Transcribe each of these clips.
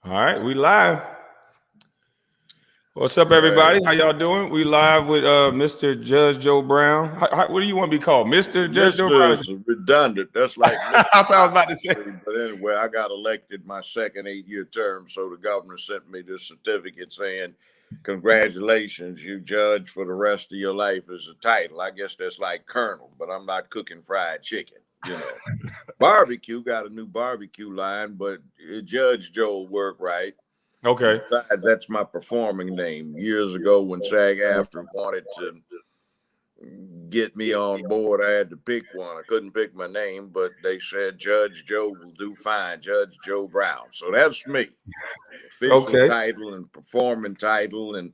All right, we live. What's up, everybody? How y'all doing? We live with Mr. Judge Joe Brown. What do you want to be called, Mr. Judge Joe Brown? Mr. is redundant. That's like I thought I was about to say. But anyway, I got elected my second 8-year term, so the governor sent me this certificate saying, "Congratulations, you judge for the rest of your life" as a title. I guess that's like Colonel, but I'm not cooking fried chicken. You know, barbecue got a new barbecue line, but Judge Joe work right. Okay. Besides, that's my performing name. Years ago, when SAG-AFTRA wanted to get me on board, I had to pick one. I couldn't pick my name, but they said Judge Joe will do fine, Judge Joe Brown. So that's me. Official title and performing title, and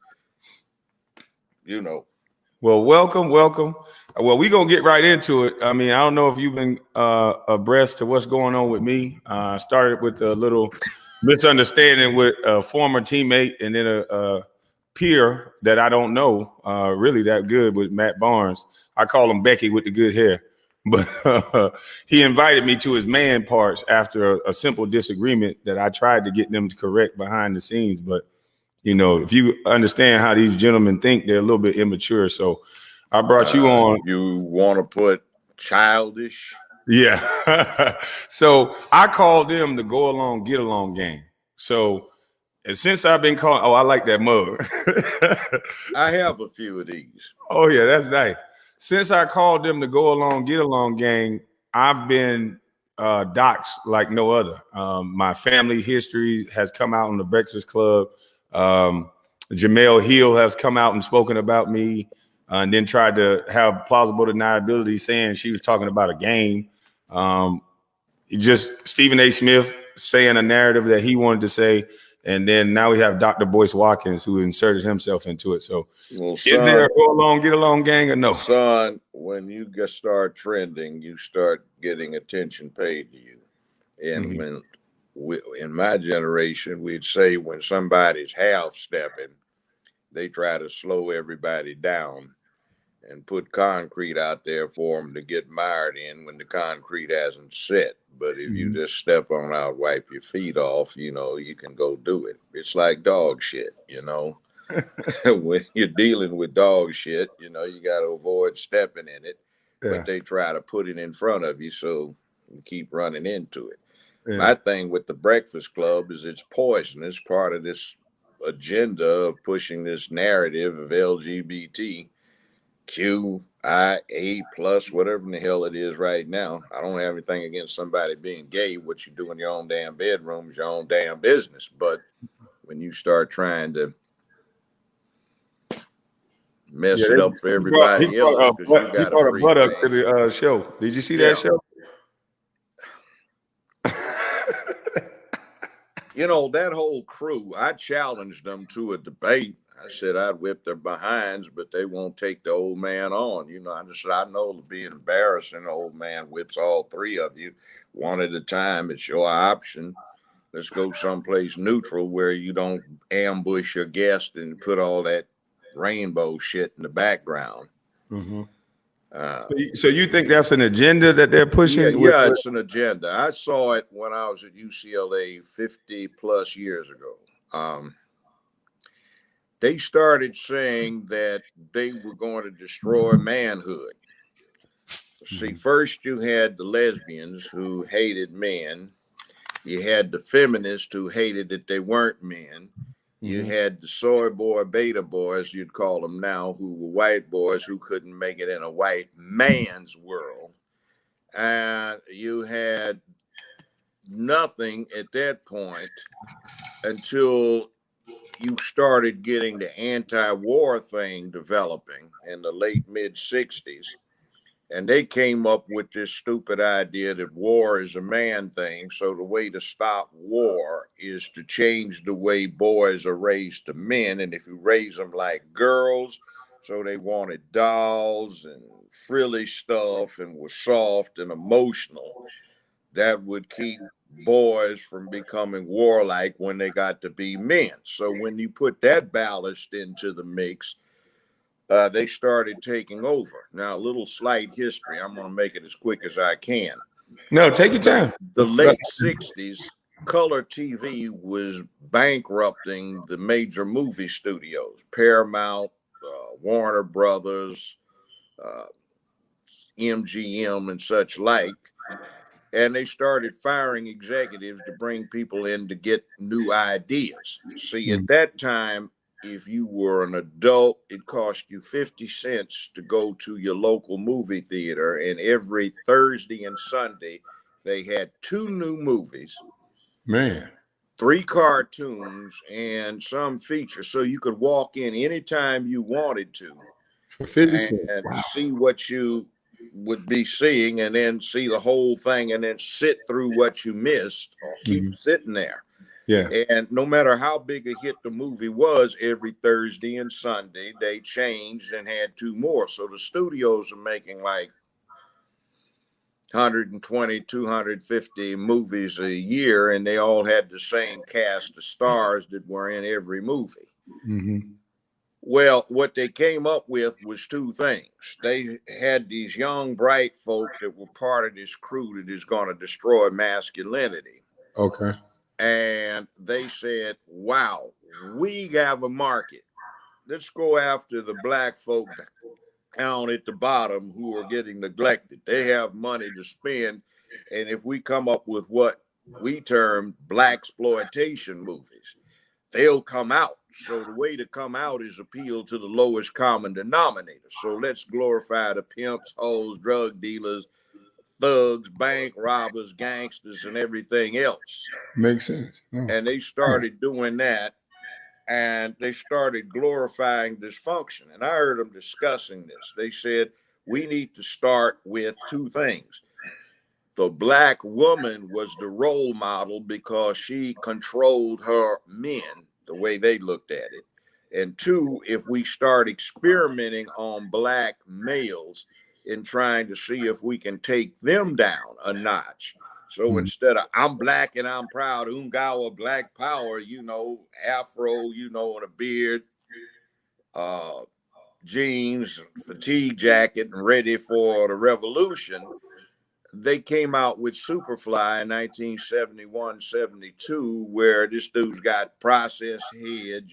you know. Well, welcome. Well, we're going to get right into it. I mean, I don't know if you've been abreast to what's going on with me. I started with a little misunderstanding with a former teammate and then a peer that I don't know really that good with Matt Barnes. I call him Becky with the good hair. But he invited me to his man parts after a simple disagreement that I tried to get them to correct behind the scenes. But you know, if you understand how these gentlemen think, they're a little bit immature. So I brought you on. You want to put childish? Yeah. So I called them the go along, get along gang. So and since I've been calling, I like that mug. I have a few of these. Oh, yeah, that's nice. Since I called them the go along, get along gang, I've been doxxed like no other. My family history has come out on the Breakfast Club. Jamel Hill has come out and spoken about me and then tried to have plausible deniability saying she was talking about a game. Just Stephen A. Smith saying a narrative that he wanted to say. And then now we have Dr. Boyce Watkins who inserted himself into it. So is there a go along, get along gang or no? Son, when you start trending, you start getting attention paid to you. And when in my generation, we'd say when somebody's half stepping, they try to slow everybody down and put concrete out there for them to get mired in when the concrete hasn't set. But if you just step on out, wipe your feet off, you know, you can go do it. It's like dog shit, you know. When you're dealing with dog shit, you know, you got to avoid stepping in it. Yeah. But they try to put it in front of you, so you keep running into it. Yeah. My thing with the Breakfast Club is it's poisonous. Part of this agenda of pushing this narrative of LGBTQIA+, whatever in the hell it is right now. I don't have anything against somebody being gay. What you do in your own damn bedroom is your own damn business. But when you start trying to mess it up for everybody else, because you got a free butt up to the show. Did you see that show? You know, that whole crew, I challenged them to a debate. I said I'd whip their behinds, but they won't take the old man on. You know, I know it'll be embarrassing. The old man whips all three of you one at a time. It's your option. Let's go someplace neutral where you don't ambush your guest and put all that rainbow shit in the background. So you think that's an agenda that they're pushing? Yeah, it's an agenda. I saw it when I was at UCLA 50 plus years ago. They started saying that they were going to destroy manhood. See, first you had the lesbians who hated men. You had the feminists who hated that they weren't men. You had the soy boy, beta boys, you'd call them now, who were white boys who couldn't make it in a white man's world. And you had nothing at that point until you started getting the anti-war thing developing in the late mid-60s. And they came up with this stupid idea that war is a man thing. So the way to stop war is to change the way boys are raised to men. And if you raise them like girls, so they wanted dolls and frilly stuff and were soft and emotional, that would keep boys from becoming warlike when they got to be men. So when you put that ballast into the mix, they started taking over. Now, a little slight history. I'm going to make it as quick as I can. No, take your time. The late 60s, color TV was bankrupting the major movie studios, Paramount, Warner Brothers, uh, MGM, and such like. And they started firing executives to bring people in to get new ideas. See, at that time, if you were an adult, it cost you 50 cents to go to your local movie theater. And every Thursday and Sunday, they had 2 new movies, Man, 3 cartoons, and some features. So you could walk in anytime you wanted to for 50 cents. and Wow. see what you would be seeing, and then see the whole thing, and then sit through what you missed or keep sitting there. Yeah. And no matter how big a hit the movie was, every Thursday and Sunday they changed and had 2 more. So the studios are making like 120, 250 movies a year, and they all had the same cast of stars that were in every movie. Well, what they came up with was 2 things. They had these young, bright folk that were part of this crew that is going to destroy masculinity. Okay. And they said, wow, we have a market. Let's go after the black folk down at the bottom who are getting neglected. They have money to spend. And if we come up with what we term black exploitation movies, they'll come out. So the way to come out is appeal to the lowest common denominator. So let's glorify the pimps, hoes, drug dealers, thugs, bank robbers, gangsters, and everything else. Makes sense. Oh. And they started doing that, and they started glorifying dysfunction. And I heard them discussing this. They said, we need to start with 2 things. The black woman was the role model because she controlled her men the way they looked at it. And 2, if we start experimenting on black males and trying to see if we can take them down a notch. So instead of I'm black and I'm proud, Ungawa, black power, afro, and a beard, jeans, fatigue jacket, and ready for the revolution, they came out with Superfly in 1971, 72, where this dude's got processed heads,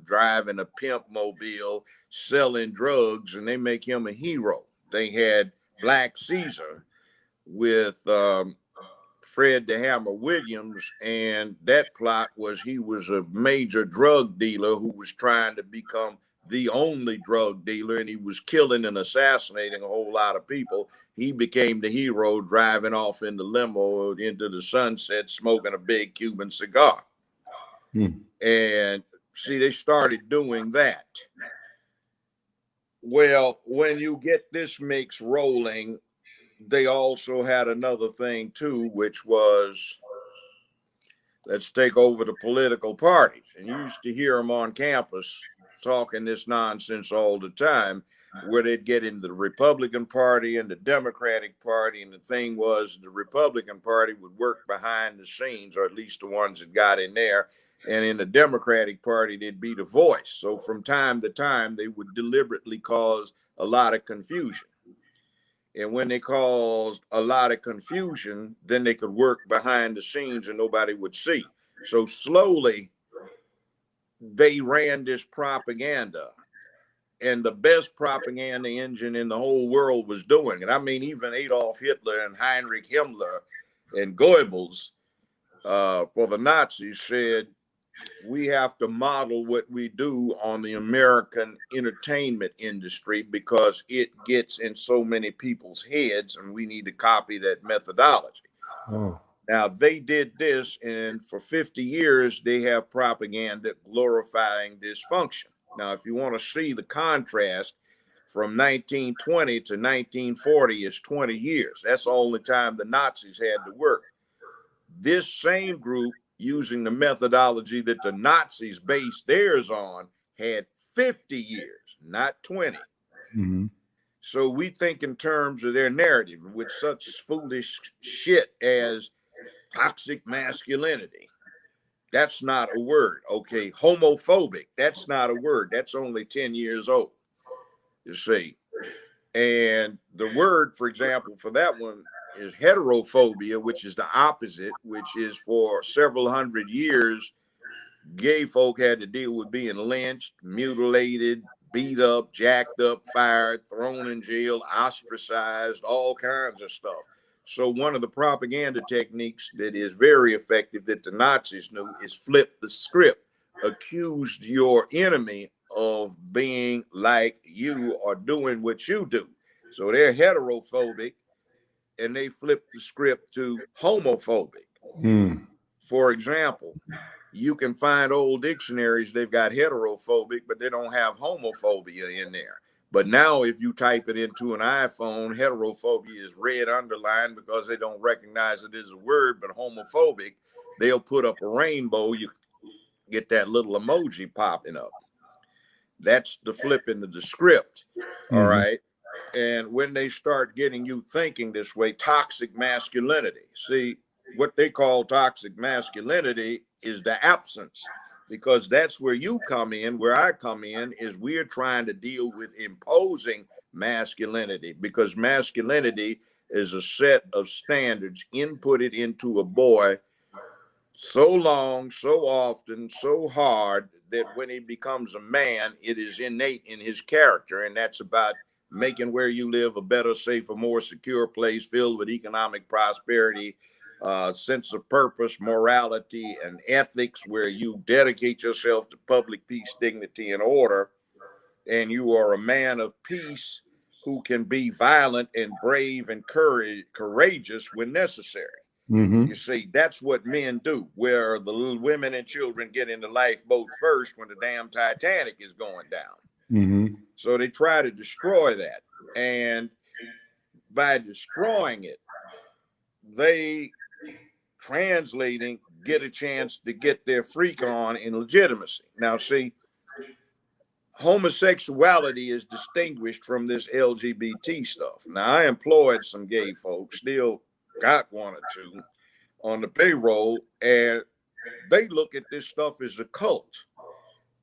driving a pimp mobile, selling drugs, and they make him a hero. They had Black Caesar with Fred the Hammer Williams, and that plot was he was a major drug dealer who was trying to become the only drug dealer, and he was killing and assassinating a whole lot of people. He became the hero, driving off in the limo into the sunset, smoking a big Cuban cigar. And see, they started doing that. Well, when you get this mix rolling, they also had another thing too, which was, let's take over the political parties. And you used to hear them on campus talking this nonsense all the time, where they'd get into the Republican Party and the Democratic Party. And the thing was, the Republican Party would work behind the scenes, or at least the ones that got in there. And in the Democratic Party, they'd be the voice. So from time to time, they would deliberately cause a lot of confusion. And when they caused a lot of confusion, then they could work behind the scenes and nobody would see. So slowly, they ran this propaganda. And the best propaganda engine in the whole world was doing it. I mean, even Adolf Hitler and Heinrich Himmler and Goebbels for the Nazis said, we have to model what we do on the American entertainment industry because it gets in so many people's heads, and we need to copy that methodology. Now, they did this, and for 50 years, they have propaganda glorifying dysfunction. Now, if you want to see the contrast from 1920 to 1940 is 20 years. That's the only time the Nazis had to work. This same group, using the methodology that the Nazis based theirs on, had 50 years, not 20. So we think in terms of their narrative with such foolish shit as toxic masculinity. That's not a word. Okay, homophobic, that's not a word. That's only 10 years old, you see. And the word, for example, for that one is heterophobia, which is the opposite, which is for several hundred years, gay folk had to deal with being lynched, mutilated, beat up, jacked up, fired, thrown in jail, ostracized, all kinds of stuff. So one of the propaganda techniques that is very effective that the Nazis knew is flip the script. Accused your enemy of being like you or doing what you do. So they're heterophobic, and they flip the script to homophobic. For example, you can find old dictionaries, they've got heterophobic, but they don't have homophobia in there. But now if you type it into an iPhone, heterophobia is red underlined because they don't recognize it as a word, but homophobic, they'll put up a rainbow, you get that little emoji popping up. That's the flipping of the script. All right. And when they start getting you thinking this way, toxic masculinity. See, what they call toxic masculinity is the absence, because that's where you come in. Where I come in is we're trying to deal with imposing masculinity, because masculinity is a set of standards inputted into a boy so long, so often, so hard that when he becomes a man, it is innate in his character. And that's about making where you live a better, safer, more secure place filled with economic prosperity, sense of purpose, morality, and ethics, where you dedicate yourself to public peace, dignity, and order. And you are a man of peace who can be violent and brave and courageous when necessary. You see, that's what men do, where the little women and children get in the lifeboat first when the damn Titanic is going down. So they try to destroy that. And by destroying it, they translating get a chance to get their freak on in legitimacy. Now, see, homosexuality is distinguished from this LGBT stuff. Now, I employed some gay folks, still got one or two on the payroll, and they look at this stuff as a cult.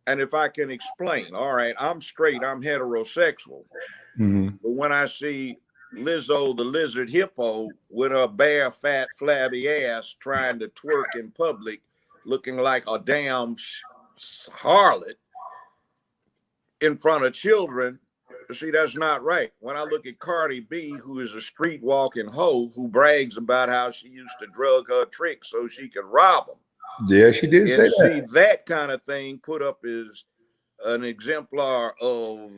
And if I can explain, all right, I'm straight, I'm heterosexual. But when I see Lizzo the lizard hippo with her bare, fat, flabby ass trying to twerk in public, looking like a damn harlot in front of children, see, that's not right. When I look at Cardi B, who is a street walking hoe who brags about how she used to drug her tricks so she could rob them. Yeah, she did say that. See, that kind of thing put up as an exemplar of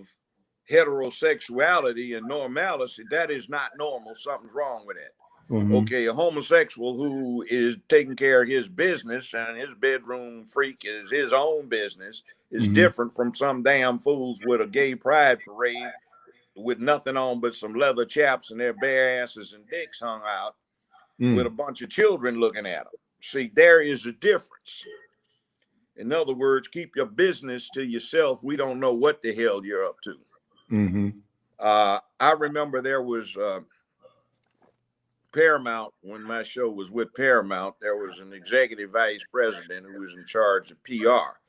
heterosexuality and normalcy. That is not normal. Something's wrong with it. Okay, a homosexual who is taking care of his business and his bedroom freak is his own business is different from some damn fools with a gay pride parade with nothing on but some leather chaps and their bare asses and dicks hung out with a bunch of children looking at them. See, there is a difference. In other words, keep your business to yourself. We don't know what the hell you're up to. I remember there was Paramount, when my show was with Paramount, there was an executive vice president who was in charge of PR.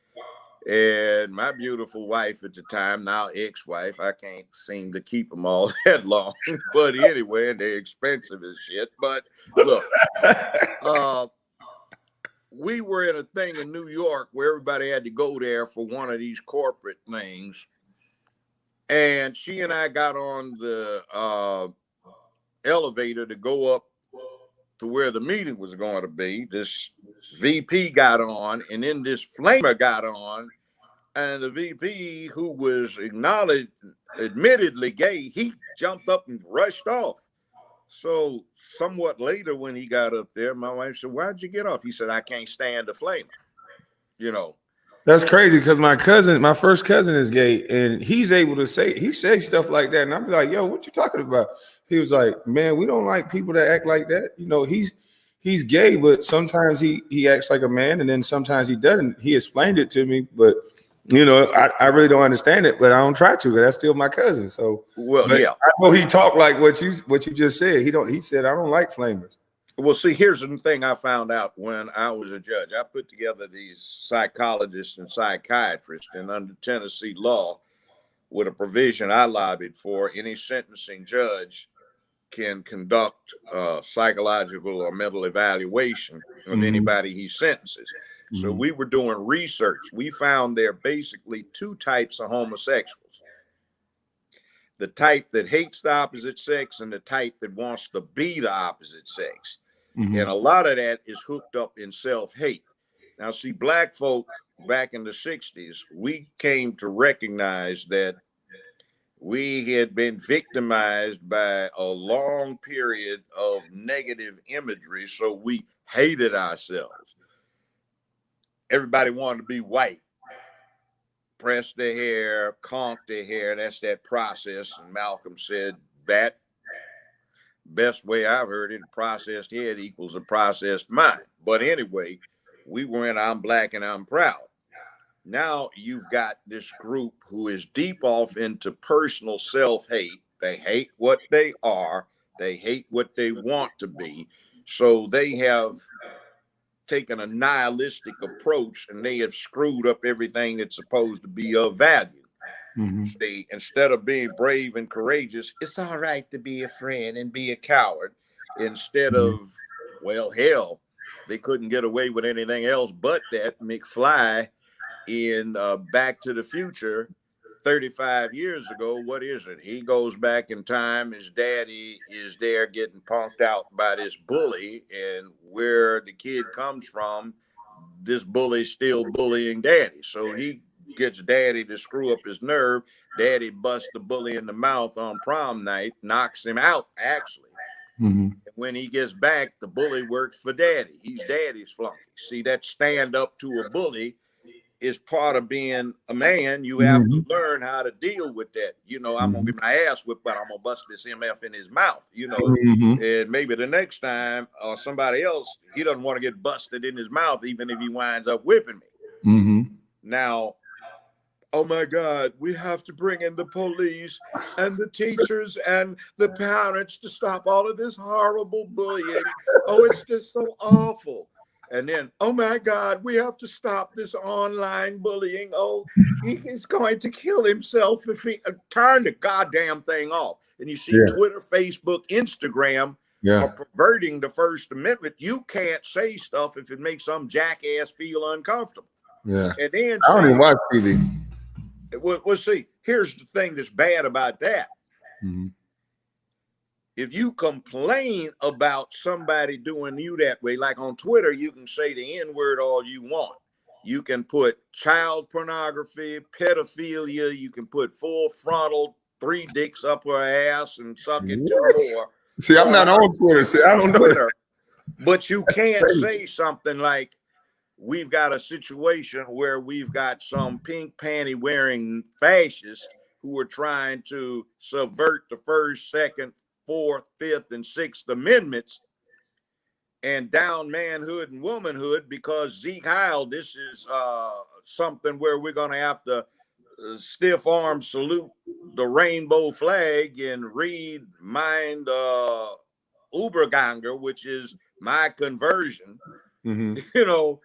And my beautiful wife at the time, now ex-wife, I can't seem to keep them all that long. But anyway, they're expensive as shit. But look, we were in a thing in New York where everybody had to go there for one of these corporate things. And she and I got on the elevator to go up to where the meeting was going to be. This VP got on, and then this flamer got on, and the VP, who was admittedly gay, he jumped up and rushed off. So somewhat later when he got up there, my wife said, "Why'd you get off?" He said, "I can't stand the flamer." You know. That's crazy, because my first cousin is gay, and he's able to he says stuff like that. And I'm like, yo, what you talking about? He was like, man, we don't like people that act like that. You know, he's gay, but sometimes he acts like a man, and then sometimes he doesn't. He explained it to me, but you know, I really don't understand it, but I don't try to. That's still my cousin. So, well, yeah, I know he talked like what you just said. He said, I don't like flamers. Well, see, here's the thing I found out when I was a judge. I put together these psychologists and psychiatrists, and under Tennessee law, with a provision I lobbied for, any sentencing judge can conduct psychological or mental evaluation of anybody he sentences. So we were doing research. We found there are basically two types of homosexuals: the type that hates the opposite sex and the type that wants to be the opposite sex. And a lot of that is hooked up in self-hate. Now, see, black folk back in the 60s, we came to recognize that we had been victimized by a long period of negative imagery, so we hated ourselves. Everybody wanted to be white, press their hair, conk their hair. That's that process. And Malcolm said that best way I've heard it, processed head equals a processed mind. But anyway, we were in I'm Black and I'm Proud. Now you've got this group who is deep off into personal self-hate. They hate what they are. They hate what they want to be. So they have taken a nihilistic approach, and they have screwed up everything that's supposed to be of value. See, instead of being brave and courageous, it's all right to be a friend and be a coward. Instead of, well, hell, they couldn't get away with anything else but that. McFly in Back to the Future 35 years ago, what is it? He goes back in time. His daddy is there getting punked out by this bully, and where the kid comes from, this bully's still bullying daddy. So he gets daddy to screw up his nerve. Daddy busts the bully in the mouth on prom night, knocks him out, actually. And when he gets back, the bully works for daddy. He's daddy's flunky. See, that stand up to a bully is part of being a man. You have to learn how to deal with that. You know, I'm gonna get my ass whipped, but I'm gonna bust this MF in his mouth, you know. And maybe the next time or somebody else, he doesn't want to get busted in his mouth, even if he winds up whipping me. Now, oh my God, we have to bring in the police and the teachers and the parents to stop all of this horrible bullying. Oh, it's just so awful. And then, oh my God, we have to stop this online bullying. Oh, he's going to kill himself if he turn the goddamn thing off. And you see Twitter, Facebook, Instagram are perverting the First Amendment. You can't say stuff if it makes some jackass feel uncomfortable. And then I don't even watch TV. Well, see, here's the thing that's bad about that. If you complain about somebody doing you that way, like on Twitter, you can say the N-word all you want. You can put child pornography, pedophilia. You can put full frontal, 3 dicks up her ass and suck it 2 more. See, I'm not on Twitter. See, I don't know Twitter. But you can't say something like, we've got a situation where we've got some pink panty wearing fascists who are trying to subvert the First, Second, Fourth, Fifth, and Sixth Amendments and down manhood and womanhood, because Zeke Heil, this is something where we're going to have to stiff arm salute the rainbow flag and read Mind Überganger, which is my conversion, you know.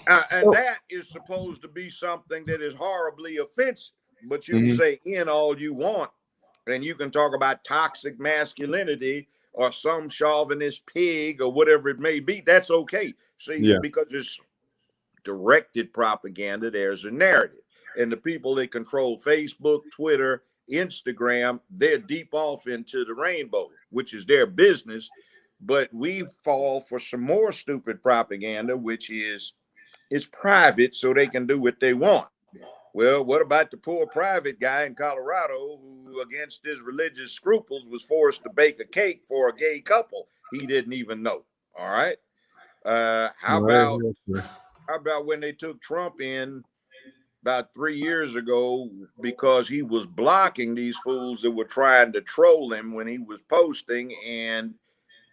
And that is supposed to be something that is horribly offensive, but you can say in all you want, and you can talk about toxic masculinity or some chauvinist pig or whatever it may be. That's okay. See, because it's directed propaganda, there's a narrative. And the people that control Facebook, Twitter, Instagram, they're deep off into the rainbow, which is their business. But we fall for some more stupid propaganda, which is it's private, so they can do what they want. Well, what about the poor private guy in Colorado who, against his religious scruples, was forced to bake a cake for a gay couple he didn't even know? All right. How about when they took Trump in about 3 years ago because he was blocking these fools that were trying to troll him when he was posting, and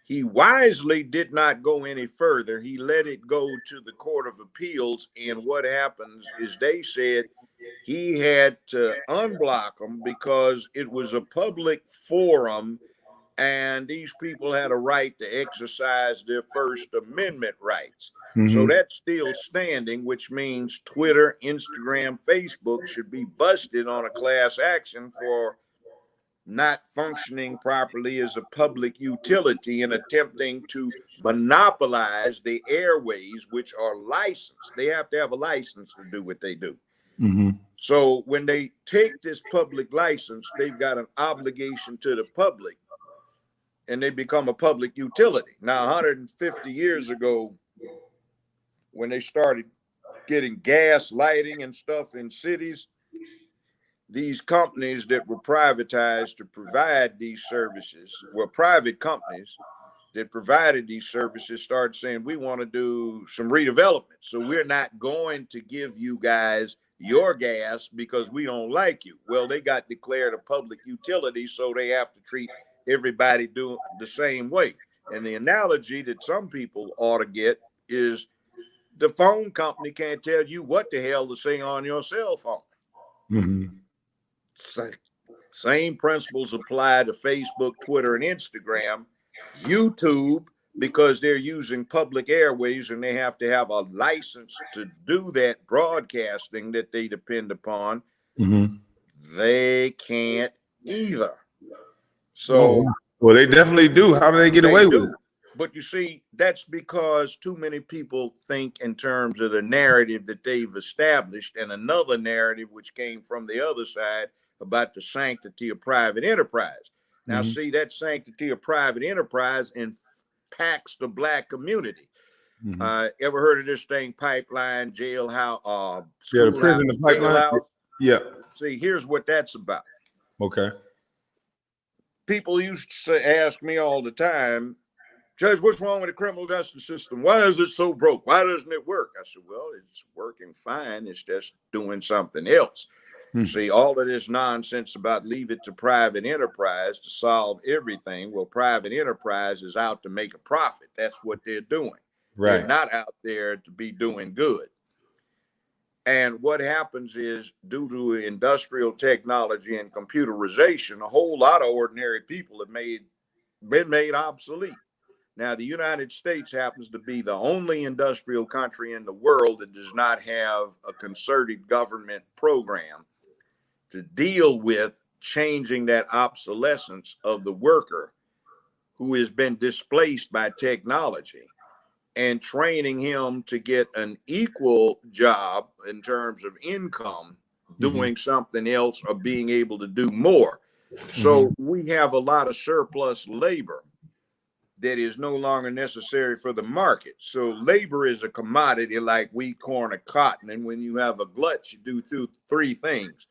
he wisely did not go any further. He let it go to the Court of Appeals. And what happens is they said he had to unblock them because it was a public forum and these people had a right to exercise their First Amendment rights. So that's still standing, which means Twitter, Instagram, Facebook should be busted on a class action for not functioning properly as a public utility and attempting to monopolize the airways, which are licensed. They have to have a license to do what they do. Mm-hmm. So when they take this public license, they've got an obligation to the public, and they become a public utility. Now, 150 years ago, when they started getting gas lighting and stuff in cities, these companies that were privatized to provide these services were private companies that provided these services started saying, we want to do some redevelopment. So we're not going to give you guys your gas because we don't like you. Well, they got declared a public utility, so they have to treat everybody doing the same way. And the analogy that some people ought to get is the phone company can't tell you what the hell to say on your cell phone. Mm-hmm. Same principles apply to Facebook, Twitter, and Instagram. YouTube, because they're using public airways and they have to have a license to do that broadcasting that they depend upon, Mm-hmm. they can't either. So, well, they definitely do. How do they get away with it? But you see, that's because too many people think in terms of the narrative that they've established and another narrative which came from the other side about the sanctity of private enterprise. Now, see, that sanctity of private enterprise impacts the Black community. Ever heard of this thing, pipeline, jailhouse, the prison, the pipeline? Yeah. See, here's what that's about. Okay. People used to ask me all the time, Judge, what's wrong with the criminal justice system? Why is it so broke? Why doesn't it work? I said, well, it's working fine. It's just doing something else. See, all of this nonsense about leave it to private enterprise to solve everything. Well, private enterprise is out to make a profit. That's what they're doing. Right. They're not out there to be doing good. And what happens is, due to industrial technology and computerization, a whole lot of ordinary people have been made obsolete. Now, the United States happens to be the only industrial country in the world that does not have a concerted government program to deal with changing that obsolescence of the worker who has been displaced by technology and training him to get an equal job in terms of income, doing something else or being able to do more. So we have a lot of surplus labor that is no longer necessary for the market. So labor is a commodity like wheat, corn, or cotton. And when you have a glut, you do three things: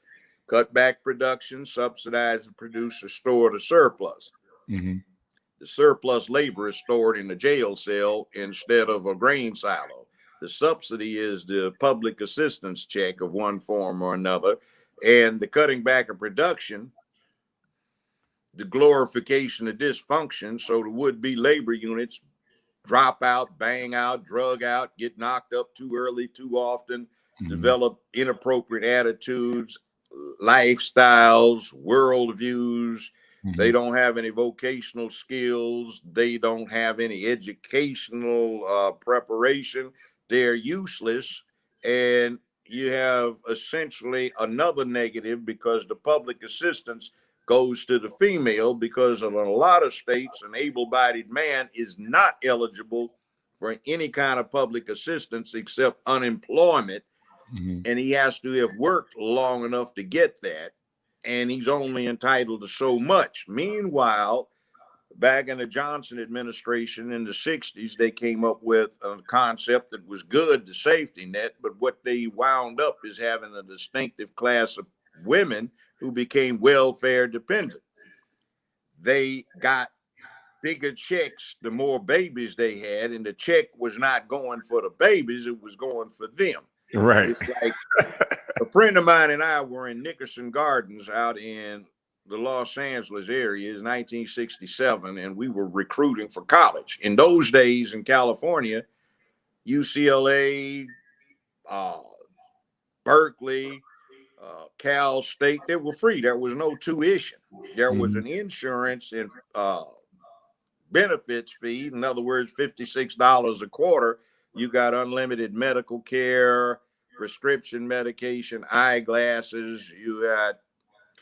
cut back production, subsidize and produce, or store the surplus. The surplus labor is stored in the jail cell instead of a grain silo. The subsidy is the public assistance check of one form or another. And the cutting back of production, the glorification of dysfunction, so the would-be labor units drop out, bang out, drug out, get knocked up too early, too often, develop inappropriate attitudes, lifestyles, worldviews. They don't have any vocational skills. They don't have any educational preparation. They're useless. And you have essentially another negative because the public assistance goes to the female, because in a lot of states, an able-bodied man is not eligible for any kind of public assistance except unemployment. And he has to have worked long enough to get that. And he's only entitled to so much. Meanwhile, back in the Johnson administration in the 60s, they came up with a concept that was good, the safety net. But what they wound up is having a distinctive class of women who became welfare dependent. They got bigger checks the more babies they had, and the check was not going for the babies, it was going for them. Right. It's like a friend of mine and I were in Nickerson Gardens out in the Los Angeles area. It's 1967, and we were recruiting for college. In those days in California, UCLA, Berkeley, Cal State, they were free. There was no tuition. There was an insurance and benefits fee. In other words, $56 a quarter. You got unlimited medical care, prescription medication, eyeglasses. You had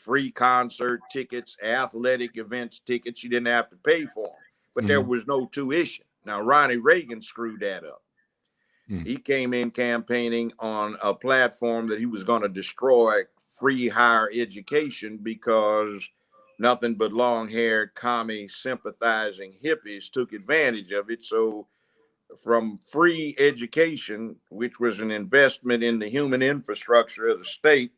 free concert tickets, athletic events tickets. You didn't have to pay for them, but there was no tuition. Now, Ronnie Reagan screwed that up. He came in campaigning on a platform that he was going to destroy free higher education because nothing but long-haired, commie, sympathizing hippies took advantage of it. So from free education, which was an investment in the human infrastructure of the state,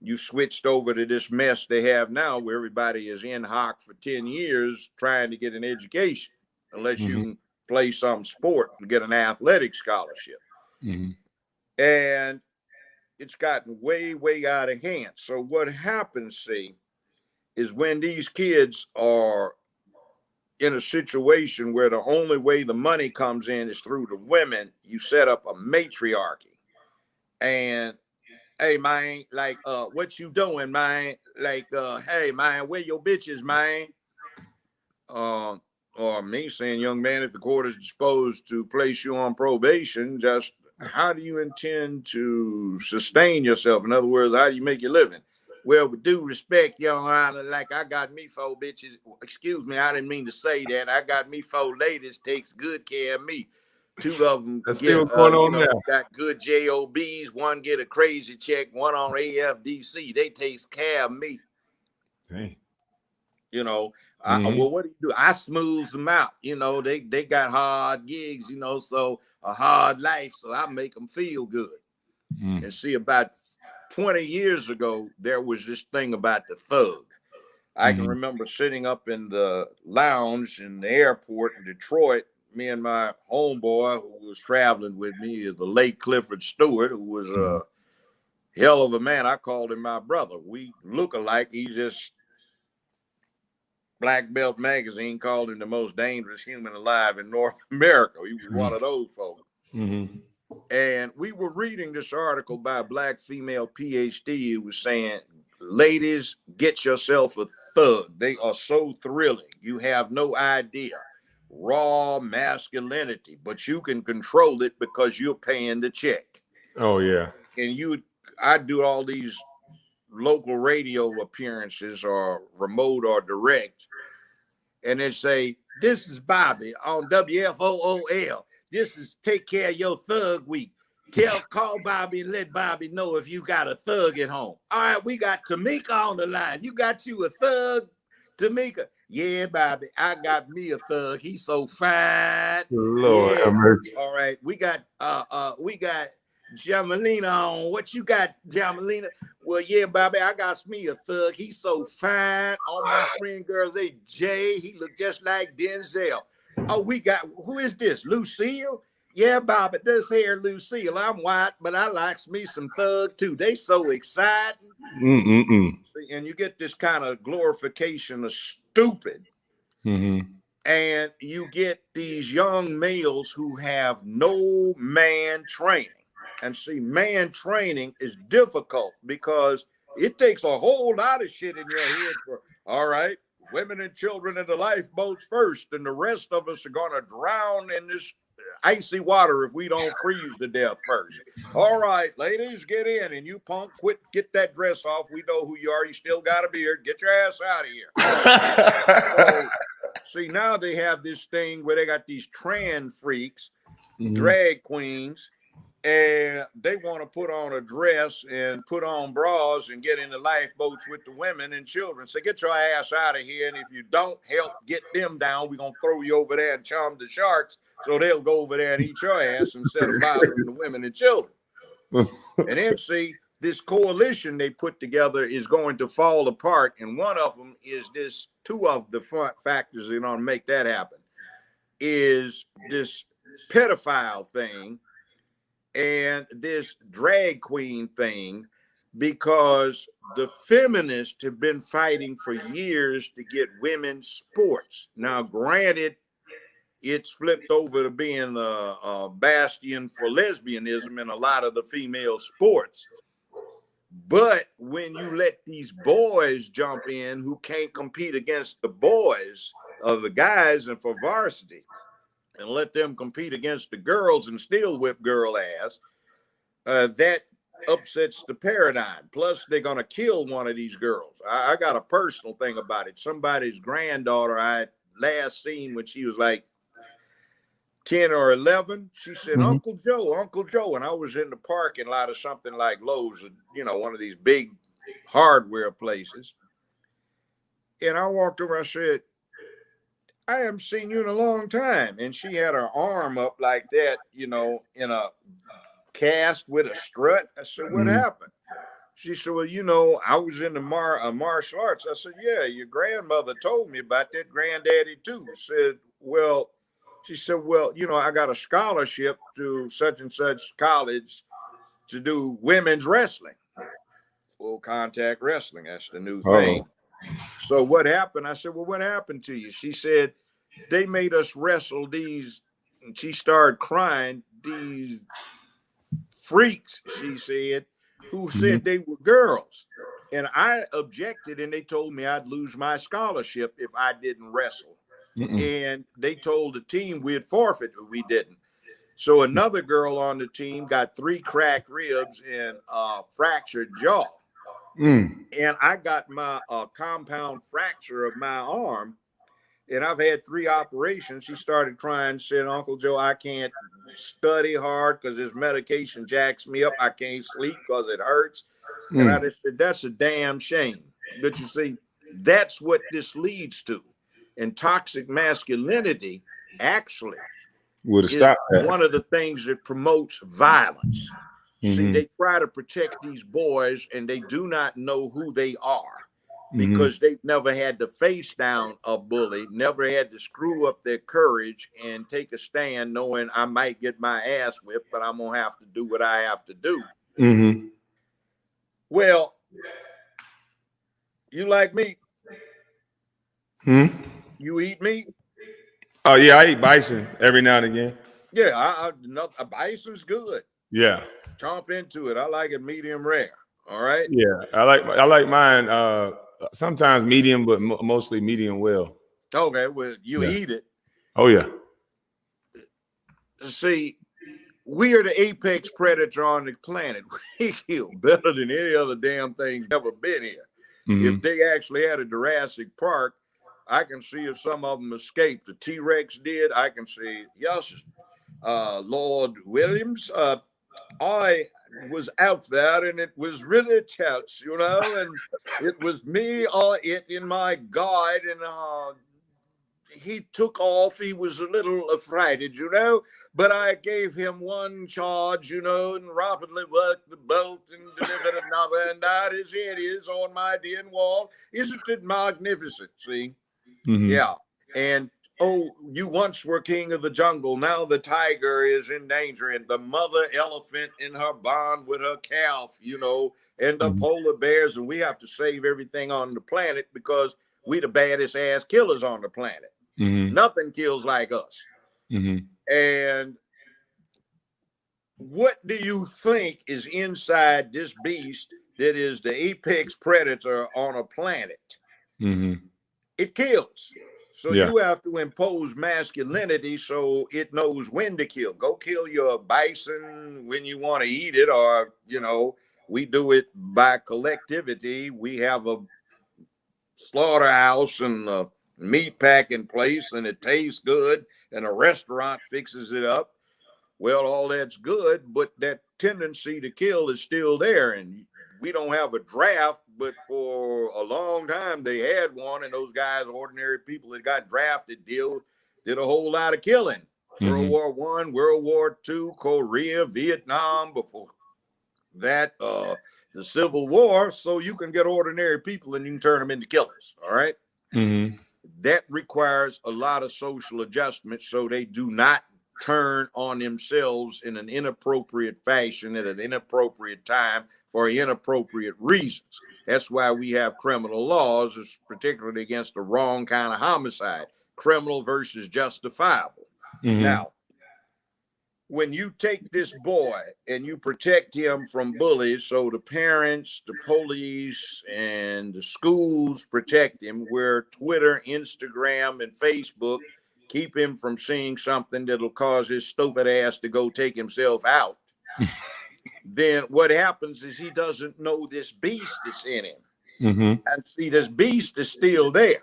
you switched over to this mess they have now where everybody is in hock for 10 years trying to get an education, unless you play some sport and get an athletic scholarship. And it's gotten way, way out of hand. So what happens, see, is when these kids are in a situation where the only way the money comes in is through the women, you set up a matriarchy. And hey, man, like, what you doing, man? Like, hey, man, where your bitches, man? Or me saying, young man, if the court is disposed to place you on probation, just how do you intend to sustain yourself? In other words, how do you make your living? Well, with due respect, Your Honor, like I got me 4 bitches. Excuse me, I didn't mean to say that. I got me 4 ladies takes good care of me. 2 of them That's get, still going on now. got good JOBs. 1 get a crazy check. 1 on AFDC. They takes care of me. Dang. You know, well, what do you do? I smooth them out. You know, they got hard gigs, you know, so a hard life. So I make them feel good. And see, about 20 years ago, there was this thing about the thug. I can remember sitting up in the lounge in the airport in Detroit. Me and my homeboy who was traveling with me is the late Clifford Stewart, who was a hell of a man. I called him my brother. We look alike. He's just Black Belt Magazine called him the most dangerous human alive in North America. He was one of those folks. And we were reading this article by a Black female PhD who was saying, ladies, get yourself a thug. They are so thrilling. You have no idea. Raw masculinity, but you can control it because you're paying the check. Oh, yeah. And I do all these local radio appearances or remote or direct, and they say, this is Bobby on WFOOL. This is Take Care of Your Thug Week. Call Bobby and let Bobby know if you got a thug at home. All right, we got Tamika on the line. You got you a thug, Tamika? Yeah, Bobby, I got me a thug. He's so fine. Lord yeah. have mercy. All right, we got Jamalina on. What you got, Jamalina? Well, yeah, Bobby, I got me a thug. He's so fine. All my friend girls, they Jay. He look just like Denzel. Oh, we got, who is this? Lucille? Yeah, Bobby, this here Lucille. I'm white, but I likes me some thug too. They so exciting. See, and you get this kind of glorification of stupid. And you get these young males who have no man training. And see, man training is difficult because it takes a whole lot of shit in your head for, all right, women and children in the lifeboats first, and the rest of us are going to drown in this icy water if we don't freeze to death first. All right, ladies, get in, and you punk, get that dress off. We know who you are. You still got a beard. Get your ass out of here. So, see, now they have this thing where they got these trans freaks, drag queens, and they want to put on a dress and put on bras and get in the lifeboats with the women and children. So get your ass out of here. And if you don't help get them down, we're going to throw you over there and charm the sharks so they'll go over there and eat your ass instead of bothering the women and children. And then see, this coalition they put together is going to fall apart. And one of them is this, 2 of the front factors that are going to make that happen is this pedophile thing and this drag queen thing, because the feminists have been fighting for years to get women's sports. Now, granted, it's flipped over to being a bastion for lesbianism in a lot of the female sports. But when you let these boys jump in who can't compete against the boys of the guys and for varsity, and let them compete against the girls and still whip girl ass, that upsets the paradigm. Plus, they're going to kill one of these girls. I got a personal thing about it. Somebody's granddaughter I had last seen when she was like 10 or 11. She said, Uncle Joe, Uncle Joe. And I was in the parking lot of something like Lowe's, you know, one of these big hardware places. And I walked over, I said, I haven't seen you in a long time. And she had her arm up like that, you know, in a cast with a strut. I said, what happened? She said, well, you know, I was in the martial arts. I said, yeah, your grandmother told me about that. Granddaddy too. She said, well, you know, I got a scholarship to such and such college to do women's wrestling, full contact wrestling. That's the new thing. So what happened? I said, well, what happened to you? She said, they made us wrestle these, and she started crying, these freaks, she said, who said they were girls. And I objected, and they told me I'd lose my scholarship if I didn't wrestle. And they told the team we'd forfeit, but we didn't. So another girl on the team got 3 cracked ribs and a fractured jaw. And I got my compound fracture of my arm, and I've had 3 operations. She started crying, said, Uncle Joe, I can't study hard because this medication jacks me up. I can't sleep because it hurts. And I just said, that's a damn shame. But you see, that's what this leads to. And toxic masculinity actually is one of the things that promotes violence. See, they try to protect these boys, and they do not know who they are because they've never had to face down a bully, never had to screw up their courage and take a stand knowing I might get my ass whipped, but I'm going to have to do what I have to do. Well, you like meat? You eat meat? Oh, yeah, I eat bison every now and again. Yeah, a bison's good. Yeah. Chomp into it. I like it medium rare. All right. Yeah, I like mine sometimes medium, but mostly medium well. Okay, well, you eat it. Oh yeah. See, we are the apex predator on the planet. We kill better than any other damn thing's ever been here. If they actually had a Jurassic Park, I can see if some of them escaped. The T-Rex did. I can see, yes, Lord Williams, I was out there and it was really tense, you know, and it was me or it in my guide, and he took off. He was a little affrighted, you know, but I gave him one charge, you know, and rapidly worked the bolt and delivered another, and that is it is on my den wall. Isn't it magnificent? See? Yeah. And oh, you once were king of the jungle. Now the tiger is in danger, and the mother elephant in her bond with her calf, you know, and the polar bears. And we have to save everything on the planet because we the baddest ass killers on the planet. Nothing kills like us. And what do you think is inside this beast that is the apex predator on a planet? It kills. So you have to impose masculinity so it knows when to kill. Go kill your bison when you want to eat it, or, you know, we do it by collectivity. We have a slaughterhouse and a meat packing place, and it tastes good, and a restaurant fixes it up. Well, all that's good, but that tendency to kill is still there. And we don't have a draft, but for a long time they had one, and those guys, ordinary people that got drafted, did a whole lot of killing. World War I, World War II, Korea, Vietnam, before that, the Civil War. So you can get ordinary people and you can turn them into killers. All right. That requires a lot of social adjustment so they do not turn on themselves in an inappropriate fashion at an inappropriate time for inappropriate reasons. That's why we have criminal laws, particularly against the wrong kind of homicide, criminal versus justifiable. Now, when you take this boy and you protect him from bullies, so the parents, the police, and the schools protect him, where Twitter, Instagram, and Facebook keep him from seeing something that'll cause his stupid ass to go take himself out. then what happens is he doesn't know this beast that's in him. Mm-hmm. And see, this beast is still there.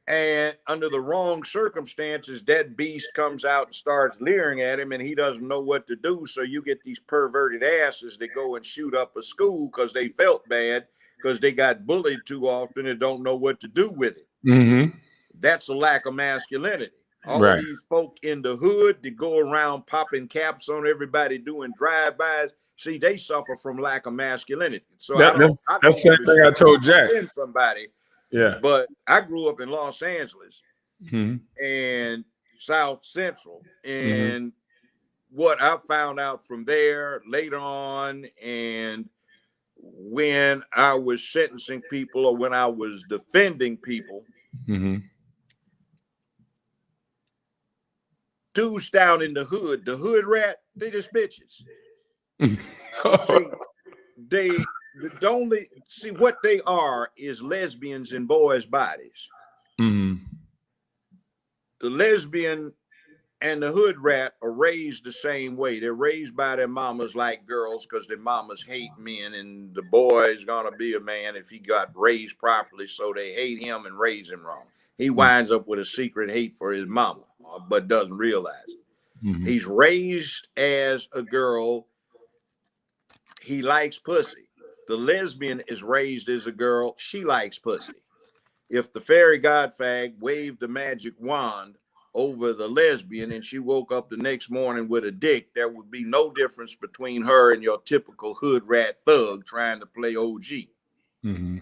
And under the wrong circumstances, that beast comes out and starts leering at him, and he doesn't know what to do. So you get these perverted asses that go and shoot up a school because they felt bad because they got bullied too often and don't know what to do with it. Mm-hmm. That's a lack of masculinity. All Right. of these folk in the hood that go around popping caps on everybody doing drive-bys, see, they suffer from lack of masculinity. So That's the same thing I told Jack. Somebody, Yeah. but I grew up in Los Angeles Mm-hmm. and South Central, and Mm-hmm. what I found out from there later on, and when I was sentencing people or when I was defending people, Mm-hmm. dudes down in the hood rat, they just bitches. See, the only see what they are is lesbians in boys' bodies. Mm-hmm. The lesbian and the hood rat are raised the same way. They're raised by their mamas like girls because their mamas hate men, and the boy is gonna be a man if he got raised properly. So they hate him and raise him wrong. He winds up with a secret hate for his mama, but doesn't realize it. Mm-hmm. He's raised as a girl. He likes pussy. The lesbian is raised as a girl. She likes pussy. If the fairy godfag waved the magic wand over the lesbian and she woke up the next morning with a dick, there would be no difference between her and your typical hood rat thug trying to play OG. Mm-hmm.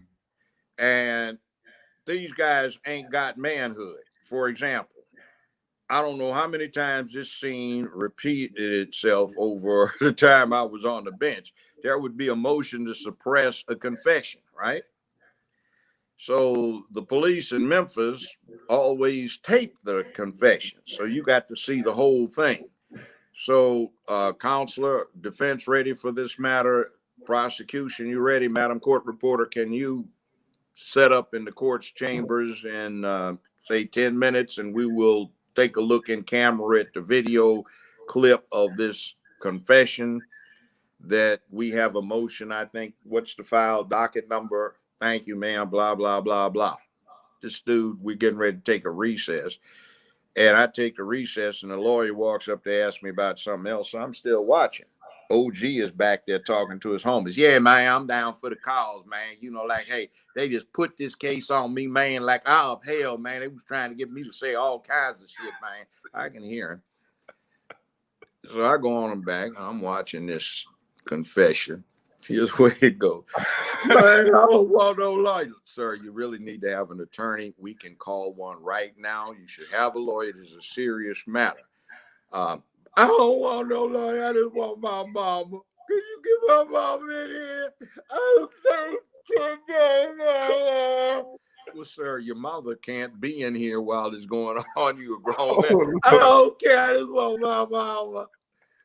And these guys ain't got manhood. For example, I don't know how many times this scene repeated itself over the time I was on the bench. There would be a motion to suppress a confession, right? So the police in Memphis always tape the confession. So you got to see the whole thing. So, counselor, defense ready for this matter? Prosecution, you ready? Madam Court Reporter, can you set up in the court's chambers in, say, 10 minutes, and we will take a look in camera at the video clip of this confession that we have a motion, I think. What's the file docket number? Thank you, ma'am, blah, blah, blah, blah. This dude, we're getting ready to take a recess. And I take the recess, and the lawyer walks up to ask me about something else. So I'm still watching. OG is back there talking to his homies. Yeah, man, I'm down for the cause, man. You know, like, hey, they just put this case on me, man. Like, oh, hell, man. They was trying to get me to say all kinds of shit, man. I can hear him. So I go on and back. I'm watching this confession. Here's where it goes. Man, I don't want no lawyer. Sir, you really need to have an attorney. We can call one right now. You should have a lawyer. This is a serious matter. I don't want no lawyer. I just want my mama. Can you get my mama in here? I'm so well, sir, your mother can't be in here while this going on. You a grown man. I don't care. I just want my mama.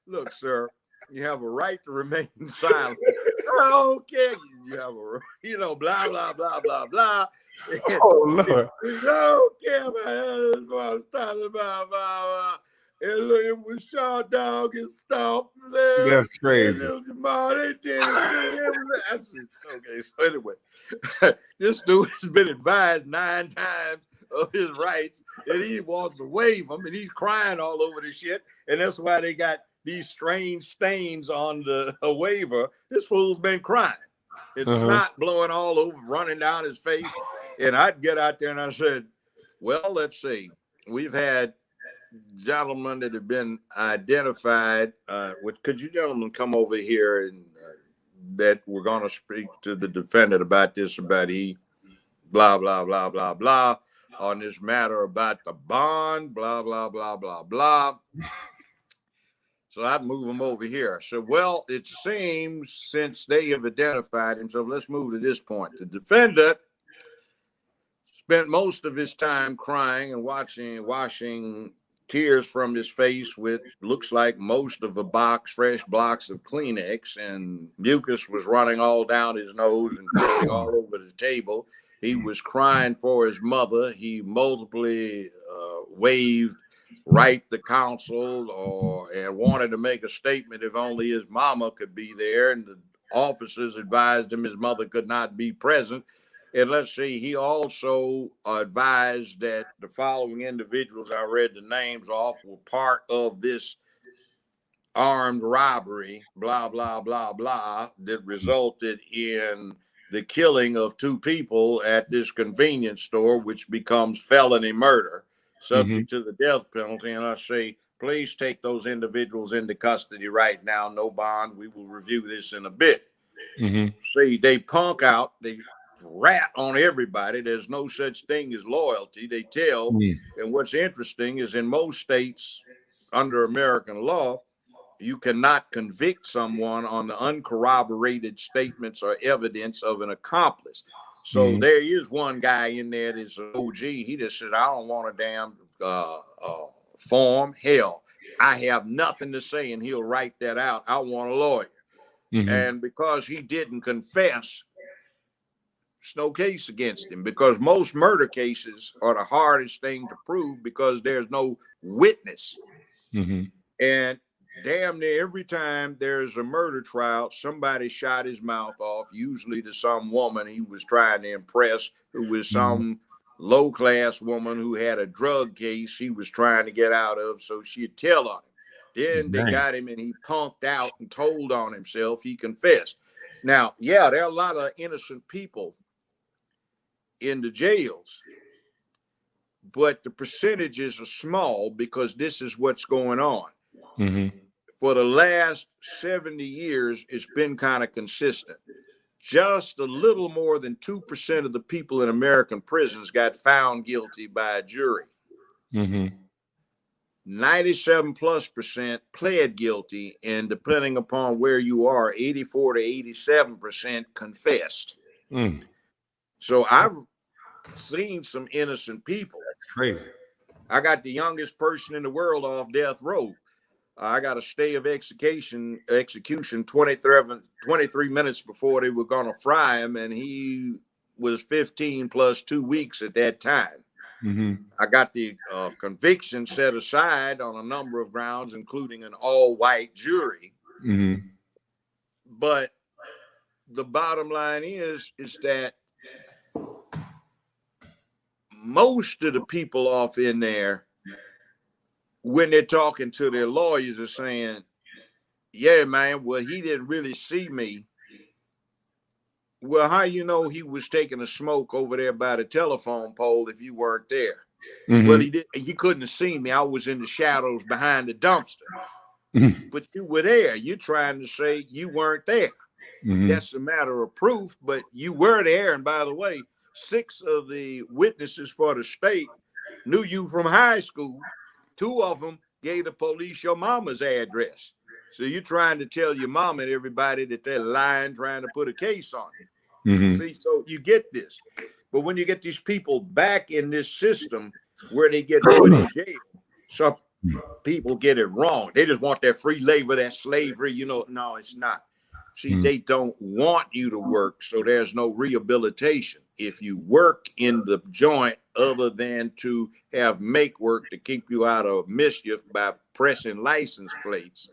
Look, sir, you have a right to remain silent. I don't care. You have a, you know, blah, blah, blah, blah, blah. Oh, Lord. I don't care, man. That's what I was talking about. And look, it was shot dog and stomped there. That's crazy. Okay, so anyway, this dude has been advised 9 times of his rights, and he wants to waive them, and he's crying all over the shit, and that's why they got these strange stains on the waiver. This fool's been crying. It's snot blowing all over, running down his face. And I'd get out there and I said, well, let's see. We've had gentlemen that have been identified. Could you gentlemen come over here and that we're going to speak to the defendant about this, about he blah, blah, blah, blah, blah, on this matter about the bond, blah, blah, blah, blah, blah. So I'd move them over here. So, well, it seems since they have identified him, so let's move to this point. The defendant spent most of his time crying and washing tears from his face with looks like most of a fresh blocks of Kleenex, and mucus was running all down his nose and dripping all over the table. He was crying for his mother. He multiply waved write the counsel and wanted to make a statement if only his mama could be there, and the officers advised him his mother could not be present. And let's see, he also advised that the following individuals, I read the names off, were part of this armed robbery, blah, blah, blah, blah, that resulted in the killing of 2 people at this convenience store, which becomes felony murder, subject to the death penalty. And I say, please take those individuals into custody right now. No bond. We will review this in a bit. See, they punk out. They rat on everybody. There's no such thing as loyalty. They tell. And what's interesting is in most states under American law, you cannot convict someone on the uncorroborated statements or evidence of an accomplice. So there is one guy in there that's an OG. He just said, I don't want a damn form. Hell, I have nothing to say, and he'll write that out. I want a lawyer. And because he didn't confess, there's no case against him, because most murder cases are the hardest thing to prove because there's no witness. And damn near every time there's a murder trial, somebody shot his mouth off, usually to some woman he was trying to impress, who was some low-class woman who had a drug case he was trying to get out of, so she'd tell on him. Then they got him and he punked out and told on himself. He confessed. Now, yeah, there are a lot of innocent people in the jails, but the percentages are small because this is what's going on. For the last 70 years, it's been kind of consistent. Just a little more than 2% of the people in American prisons got found guilty by a jury. 97+% pled guilty, and depending upon where you are, 84 to 87% confessed. So I've seen some innocent people. That's crazy. I got the youngest person in the world off death row. I got a stay of execution 23 minutes before they were going to fry him, and he was 15 plus 2 weeks at that time. I got the conviction set aside on a number of grounds, including an all-white jury. But the bottom line is that most of the people off in there, when they're talking to their lawyers, are saying, yeah, man, well, he didn't really see me. Well, how you know he was taking a smoke over there by the telephone pole if you weren't there? Well, he couldn't have seen me. I was in the shadows behind the dumpster. But you were there. You're trying to say you weren't there. That's a matter of proof, but you were there. And by the way, 6 of the witnesses for the state knew you from high school. 2 of them gave the police your mama's address. So you're trying to tell your mom and everybody that they're lying, trying to put a case on you. See, so you get this. But when you get these people back in this system where they get put in jail, some people get it wrong. They just want that free labor, that slavery. You know, no, it's not. See, they don't want you to work, so there's no rehabilitation. If you work in the joint other than to have make work to keep you out of mischief by pressing license plates,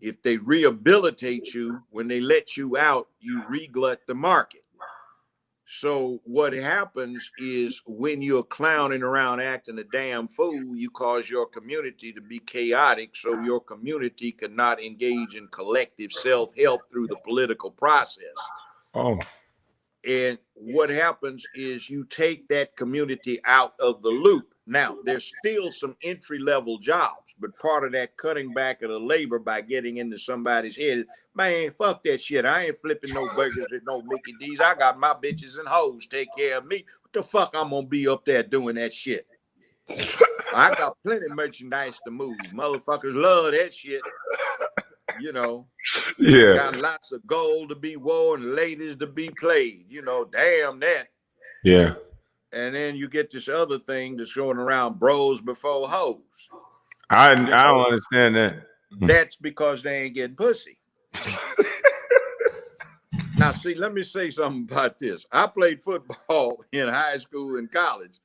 if they rehabilitate you, when they let you out, you reglut the market. So what happens is when you're clowning around acting a damn fool, you cause your community to be chaotic, so your community cannot engage in collective self-help through the political process. And what happens is you take that community out of the loop. Now, there's still some entry-level jobs, but part of that cutting back of the labor by getting into somebody's head, man, fuck that shit. I ain't flipping no burgers at no Mickey D's. I got my bitches and hoes take care of me. What the fuck I'm going to be up there doing that shit? I got plenty of merchandise to move. Motherfuckers love that shit. You know, got lots of gold to be worn and ladies to be played. You know, damn that. And then you get this other thing that's going around, bros before hoes. I don't understand that. That's because they ain't getting pussy. Now, see, let me say something about this. I played football in high school and college.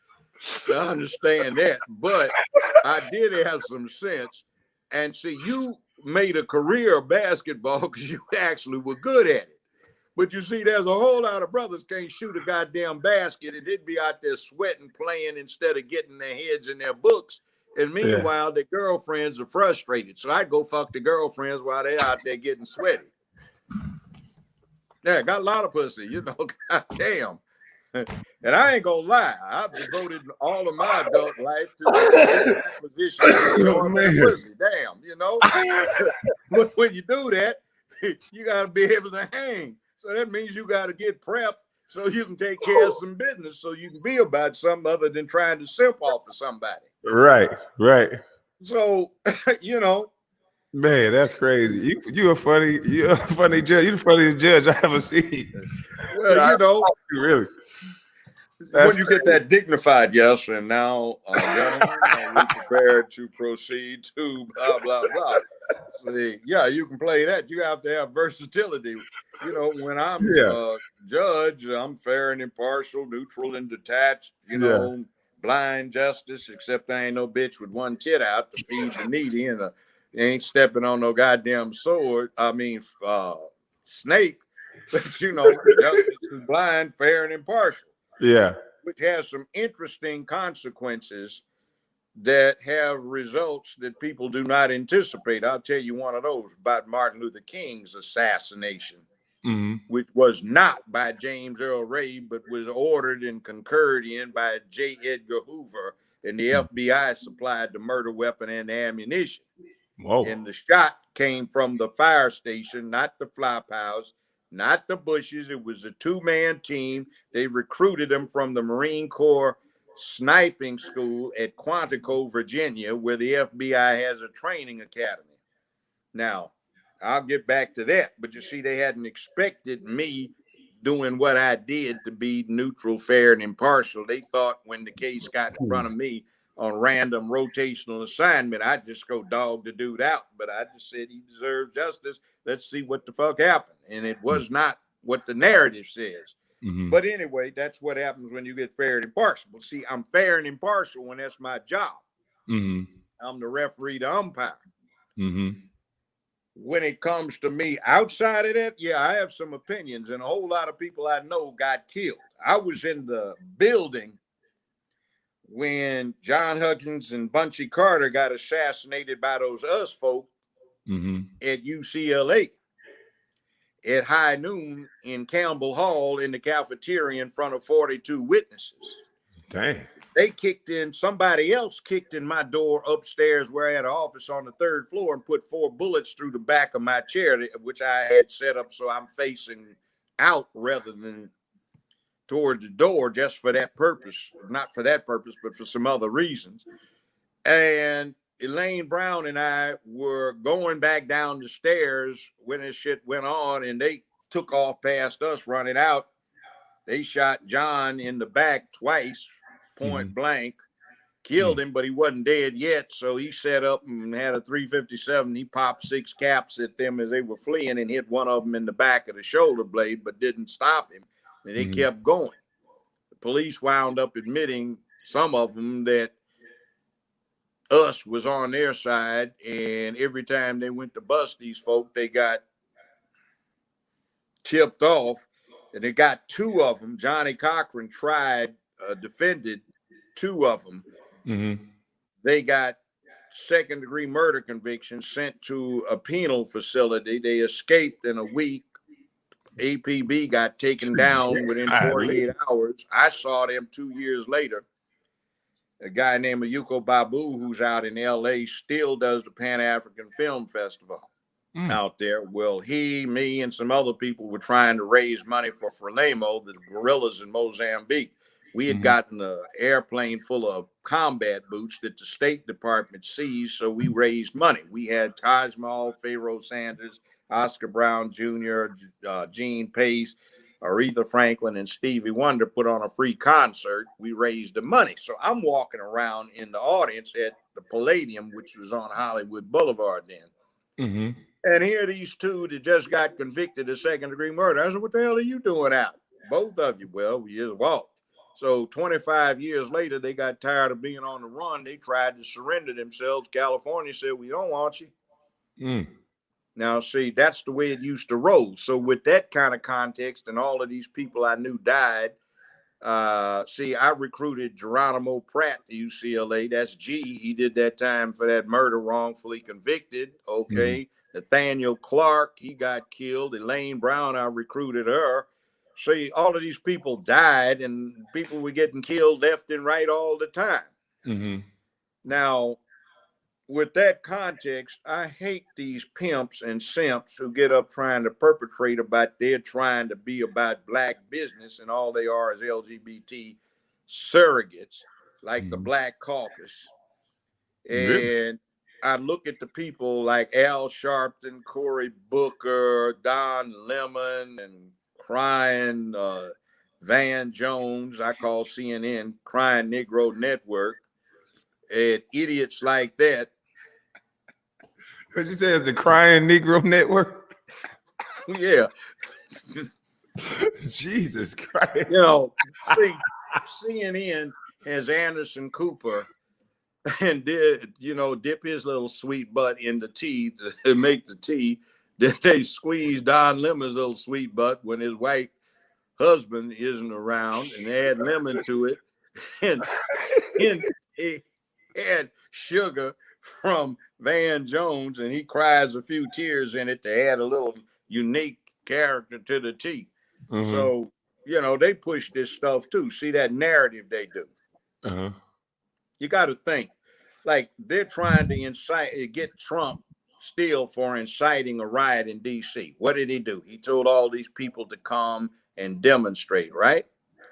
to understand that. But I did have some sense. And see, you made a career of basketball because you actually were good at it. But you see, there's a whole lot of brothers can't shoot a goddamn basket, and they'd be out there sweating, playing instead of getting their heads in their books. And meanwhile, their girlfriends are frustrated. So I go fuck the girlfriends while they're out there getting sweaty. Yeah, got a lot of pussy, you know, goddamn. And I ain't gonna lie, I've devoted all of my adult life to the acquisition of enjoying that pussy. Damn, you know. But when you do that, you gotta be able to hang. So that means you gotta get prepped so you can take care of some business, so you can be about something other than trying to simp off of somebody. Right. So, you know. Man, that's crazy. You're a funny judge. You're the funniest judge I ever seen. Well, you know, really. That's when you get that dignified yes, and now, gentlemen, are we prepared to proceed to blah, blah, blah. See, yeah, you can play that. You have to have versatility. You know, when I'm judge, I'm fair and impartial, neutral and detached, you know, blind justice, except I ain't no bitch with one tit out to feed the needy and ain't stepping on no goddamn snake. But, you know, justice is blind, fair, and impartial. Yeah. Which has some interesting consequences that have results that people do not anticipate. I'll tell you one of those about Martin Luther King's assassination, which was not by James Earl Ray, but was ordered and concurred in by J. Edgar Hoover, and the FBI supplied the murder weapon and the ammunition. Whoa. And the shot came from the fire station, not the flop house, not the bushes. It was a two-man team. They recruited them from the Marine Corps sniping school at Quantico, Virginia, where the FBI has a training academy. Now, I'll get back to that, but you see, they hadn't expected me doing what I did to be neutral, fair, and impartial. They thought when the case got in front of me on random rotational assignment, I'd just go dog the dude out. But I just said he deserved justice. Let's see what the fuck happened. And it was not what the narrative says. But anyway, that's what happens when you get fair and impartial. Well, see, I'm fair and impartial when that's my job. I'm the referee, the umpire. When it comes to me outside of that, yeah, I have some opinions, and a whole lot of people I know got killed. I was in the building when John Huggins and Bunchy Carter got assassinated by those us folk at UCLA at high noon in Campbell Hall in the cafeteria in front of 42 witnesses. Dang. They kicked in, somebody else kicked in my door upstairs where I had an office on the third floor and put 4 bullets through the back of my chair, which I had set up so I'm facing out rather than toward the door, just for that purpose. Not for that purpose, but for some other reasons. And Elaine Brown and I were going back down the stairs when this shit went on, and they took off past us running out. They shot John in the back twice, point blank, killed him, but he wasn't dead yet. So he set up and had a .357. He popped 6 caps at them as they were fleeing and hit one of them in the back of the shoulder blade, but didn't stop him. And they kept going. The police wound up admitting, some of them, that us was on their side, and every time they went to bust these folk, they got tipped off, and they got 2 of them. Johnny Cochran defended 2 of them. They got second-degree murder convictions, sent to a penal facility. They escaped in a week. APB got taken down within 48 hours. I saw them 2 years later. A guy named Ayuko Babu, who's out in LA, still does the Pan-African Film Festival out there. Well, me, and some other people were trying to raise money for Frelimo, the guerrillas in Mozambique. We had gotten an airplane full of combat boots that the State Department seized, so we raised money. We had Taj Mahal, Pharaoh Sanders, Oscar Brown Jr., Gene Pace, Aretha Franklin, and Stevie Wonder put on a free concert. We raised the money. So I'm walking around in the audience at the Palladium, which was on Hollywood Boulevard then. And here are these 2 that just got convicted of second-degree murder. I said, what the hell are you doing out? Both of you. Well, we just walked. So 25 years later, they got tired of being on the run. They tried to surrender themselves. California said, we don't want you. Mm. Now, see, that's the way it used to roll. So with that kind of context and all of these people I knew died, see, I recruited Geronimo Pratt to UCLA. That's G. He did that time for that murder, wrongfully convicted. Okay. Mm-hmm. Nathaniel Clark, he got killed. Elaine Brown, I recruited her. See, all of these people died and people were getting killed left and right all the time. Mm-hmm. Now, with that context, I hate these pimps and simps who get up trying to perpetrate about they're trying to be about black business and all they are is LGBT surrogates like the Black Caucus. And I look at the people like Al Sharpton, Cory Booker, Don Lemon, and crying Van Jones, I call CNN Crying Negro Network, and idiots like that. What you say is the Crying Negro Network? Yeah. Jesus Christ. You know, see, CNN has Anderson Cooper and did, you know, dip his little sweet butt in the tea to make the tea. Then they squeeze Don Lemon's little sweet butt when his white husband isn't around and add lemon to it. And he had sugar from Van Jones and he cries a few tears in it to add a little unique character to the tea. Mm-hmm. So, you know, they push this stuff too. See that narrative they do. Uh-huh. You got to think like they're trying to get Trump still for inciting a riot in D.C. What did he do? He told all these people to come and demonstrate, right?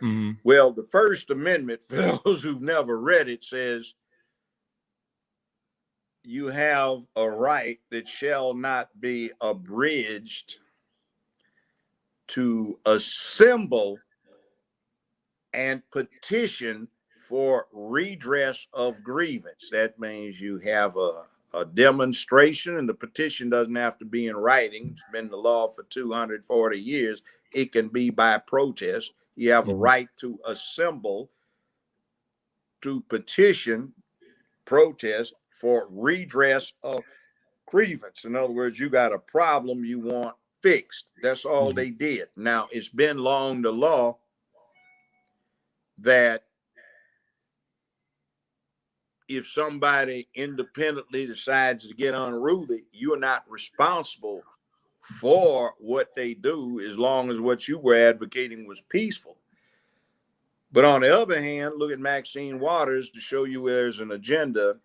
Mm-hmm. Well, the First Amendment, for those who've never read it, says you have a right that shall not be abridged to assemble and petition for redress of grievance. That means you have a demonstration, and the petition doesn't have to be in writing. It's been the law for 240 years. It can be by protest. You have a right to assemble, to petition, protest for redress of grievance. In other words, you got a problem you want fixed. That's all they did. Now, it's been long the law that if somebody independently decides to get unruly, you're not responsible for what they do as long as what you were advocating was peaceful. But on the other hand, look at Maxine Waters to show you there's an agenda.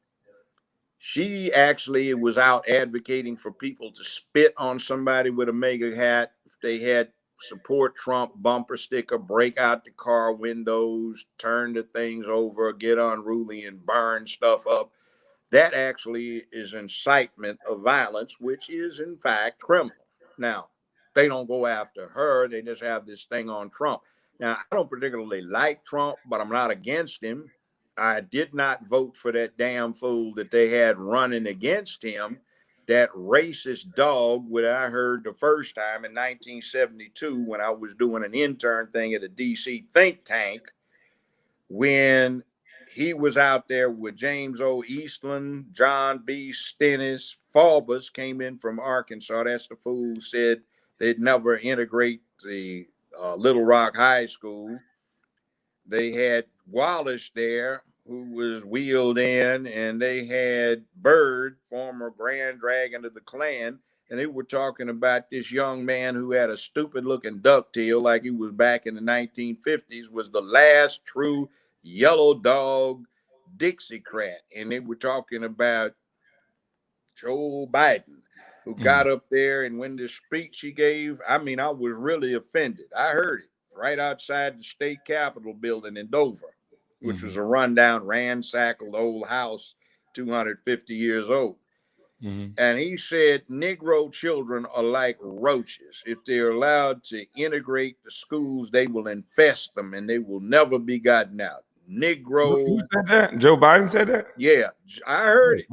She actually was out advocating for people to spit on somebody with a MAGA hat if they had support Trump bumper sticker, break out the car windows, turn the things over, get unruly and burn stuff up. That actually is incitement of violence, which is in fact criminal. Now, they don't go after her. They just have this thing on Trump. Now, I don't particularly like Trump, but I'm not against him. I did not vote for that damn fool that they had running against him. That racist dog, what I heard the first time in 1972 when I was doing an intern thing at a DC think tank, when he was out there with James O. Eastland, John B. Stennis, Faubus came in from Arkansas. That's the fool who said they'd never integrate the Little Rock High School. They had Wallace there, who was wheeled in, and they had Byrd, former Grand Dragon of the Klan, and they were talking about this young man who had a stupid-looking ducktail like he was back in the 1950s, was the last true yellow dog Dixiecrat. And they were talking about Joe Biden, who got up there, and when the speech he gave, I mean, I was really offended. I heard it right outside the state capitol building in Dover, which was a rundown, ramshackle old house, 250 years old. And he said, Negro children are like roaches. If they're allowed to integrate the schools, they will infest them and they will never be gotten out. Negro. Who said that? Joe Biden said that? Yeah, I heard it.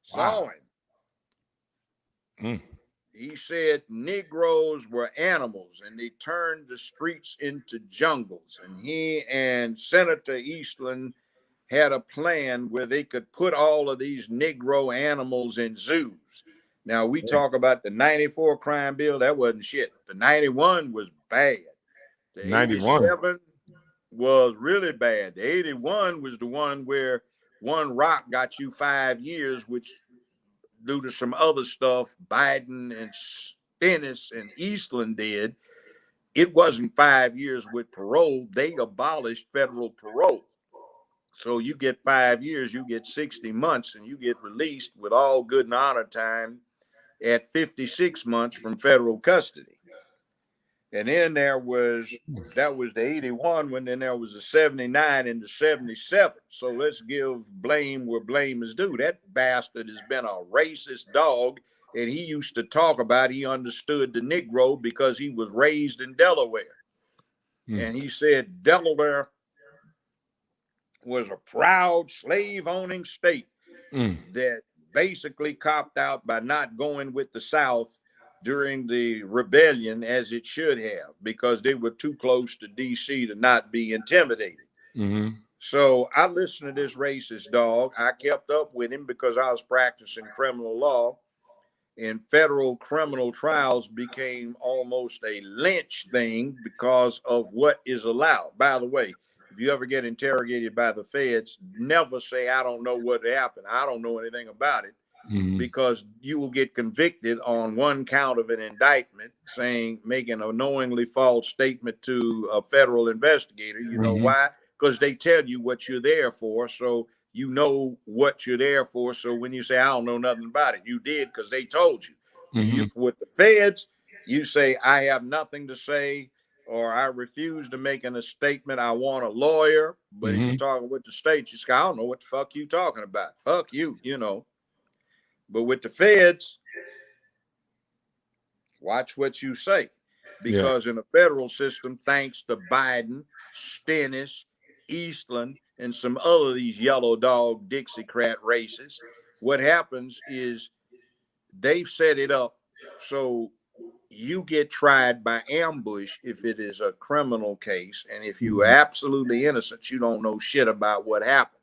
Saw him. he said Negroes were animals and they turned the streets into jungles. And he and Senator Eastland had a plan where they could put all of these Negro animals in zoos. Now, we talk about the 94 crime bill. That wasn't shit. The 91 was bad. The 91 87 was really bad. The 81 was the one where one rock got you 5 years, which due to some other stuff Biden and Stennis and Eastland did, it wasn't 5 years with parole. They abolished federal parole. So you get 5 years, you get 60 months, and you get released with all good and honor time at 56 months from federal custody. And then that was the 81 one, then there was the 79 and the 77. So let's give blame where blame is due. That bastard has been a racist dog, and he used to talk about he understood the Negro because he was raised in Delaware. And he said Delaware was a proud slave-owning state that basically copped out by not going with the South during the rebellion as it should have, because they were too close to D.C. to not be intimidated. So I listened to this racist dog. I kept up with him because I was practicing criminal law, and federal criminal trials became almost a lynch thing because of what is allowed. By the way, if you ever get interrogated by the feds, never say, I don't know what happened. I don't know anything about it. Because you will get convicted on one count of an indictment making a knowingly false statement to a federal investigator. You know why? Because they tell you what you're there for. So you know what you're there for. So when you say, I don't know nothing about it, you did because they told you. With the feds, you say, I have nothing to say, or I refuse to make a statement. I want a lawyer. But if you're talking with the state, you say, I don't know what the fuck you talking about. Fuck you, you know. But with the feds, watch what you say. Because in the federal system, thanks to Biden, Stennis, Eastland, and some other of these yellow dog Dixiecrat races, what happens is they've set it up so you get tried by ambush if it is a criminal case. And if you are absolutely innocent, you don't know shit about what happened.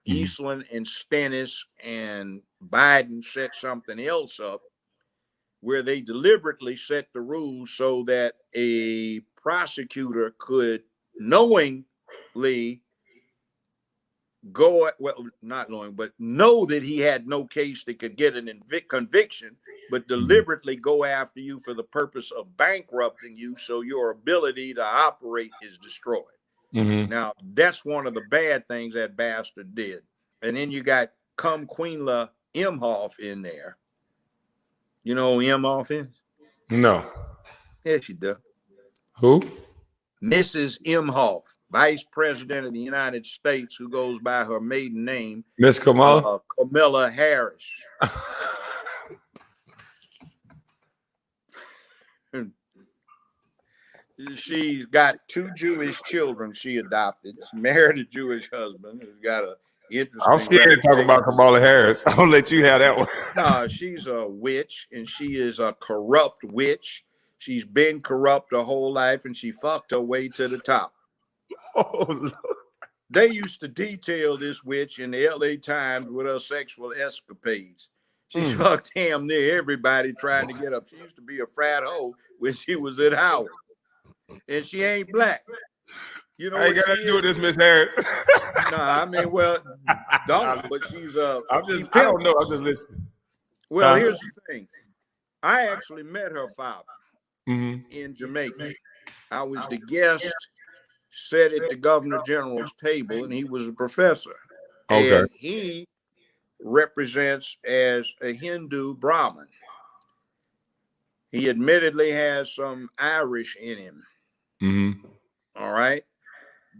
Eastland and Stennis and Biden set something else up where they deliberately set the rules so that a prosecutor could knowingly not knowing, but know that he had no case that could get an conviction, but deliberately go after you for the purpose of bankrupting you so your ability to operate is destroyed. Now, that's one of the bad things that bastard did. And then you got Queenla Imhoff in there. You know who Imhoff is? No. Yes, you do. Who? Mrs. Imhoff, Vice President of the United States, who goes by her maiden name, Miss Kamala? Kamala Harris. She's got 2 Jewish children she adopted. She married a Jewish husband who's got a interesting. I'm scared to talk about Kamala Harris. I'll let you have that one. No, she's a witch, and she is a corrupt witch. She's been corrupt her whole life, and she fucked her way to the top. Oh, Lord. They used to detail this witch in the LA Times with her sexual escapades. She fucked damn near everybody trying to get up. She used to be a frat hoe when she was at Howard. And she ain't black. You know, I ain't got nothing to do with this, Miss Harris. Nah, I mean, well, don't. But she's I don't know. I'm just listening. Well, here's the thing. I actually met her father in Jamaica. I was the guest, sat at the Governor General's table, and he was a professor. Okay. And he represents as a Hindu Brahmin. He admittedly has some Irish in him. All right.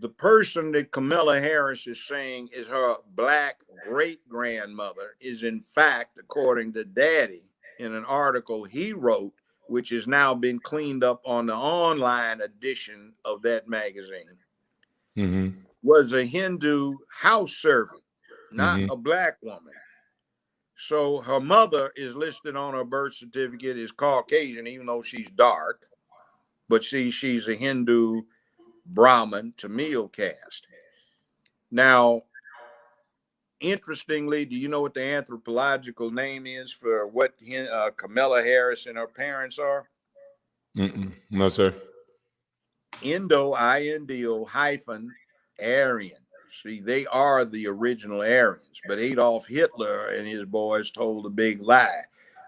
The person that Kamala Harris is saying is her black great-grandmother is, in fact, according to Daddy, in an article he wrote, which has now been cleaned up on the online edition of that magazine, was a Hindu house servant, not a black woman. So her mother is listed on her birth certificate as Caucasian, even though she's dark, but she's a Hindu Brahmin Tamil caste. Now, interestingly, do you know what the anthropological name is for what Kamala Harris and her parents are? No, sir. Indo hyphen Aryan. See, they are the original Aryans, but Adolf Hitler and his boys told a big lie.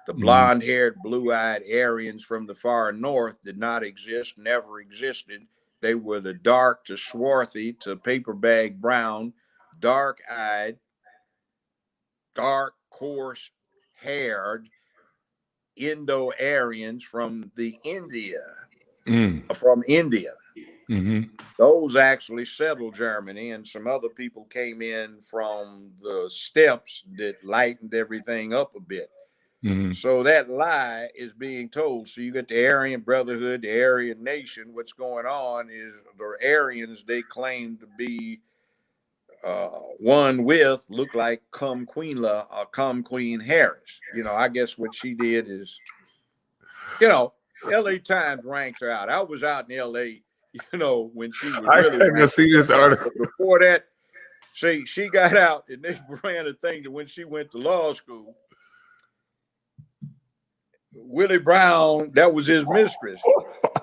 The blonde-haired, blue-eyed Aryans from the far north did not exist, never existed. They were the dark to swarthy to paper bag brown, dark-eyed, dark, coarse-haired Indo-Aryans from India. Those actually settled Germany, and some other people came in from the steppes that lightened everything up a bit. So that lie is being told. So you get the Aryan Brotherhood, the Aryan Nation. What's going on is the Aryans, they claim to be one with, look like Queen Harris. You know, I guess what she did is, you know, LA Times ranked her out. I was out in LA, you know, when she was really. I can see this article. Before that, she got out and they ran a thing that when she went to law school, Willie Brown, that was his mistress.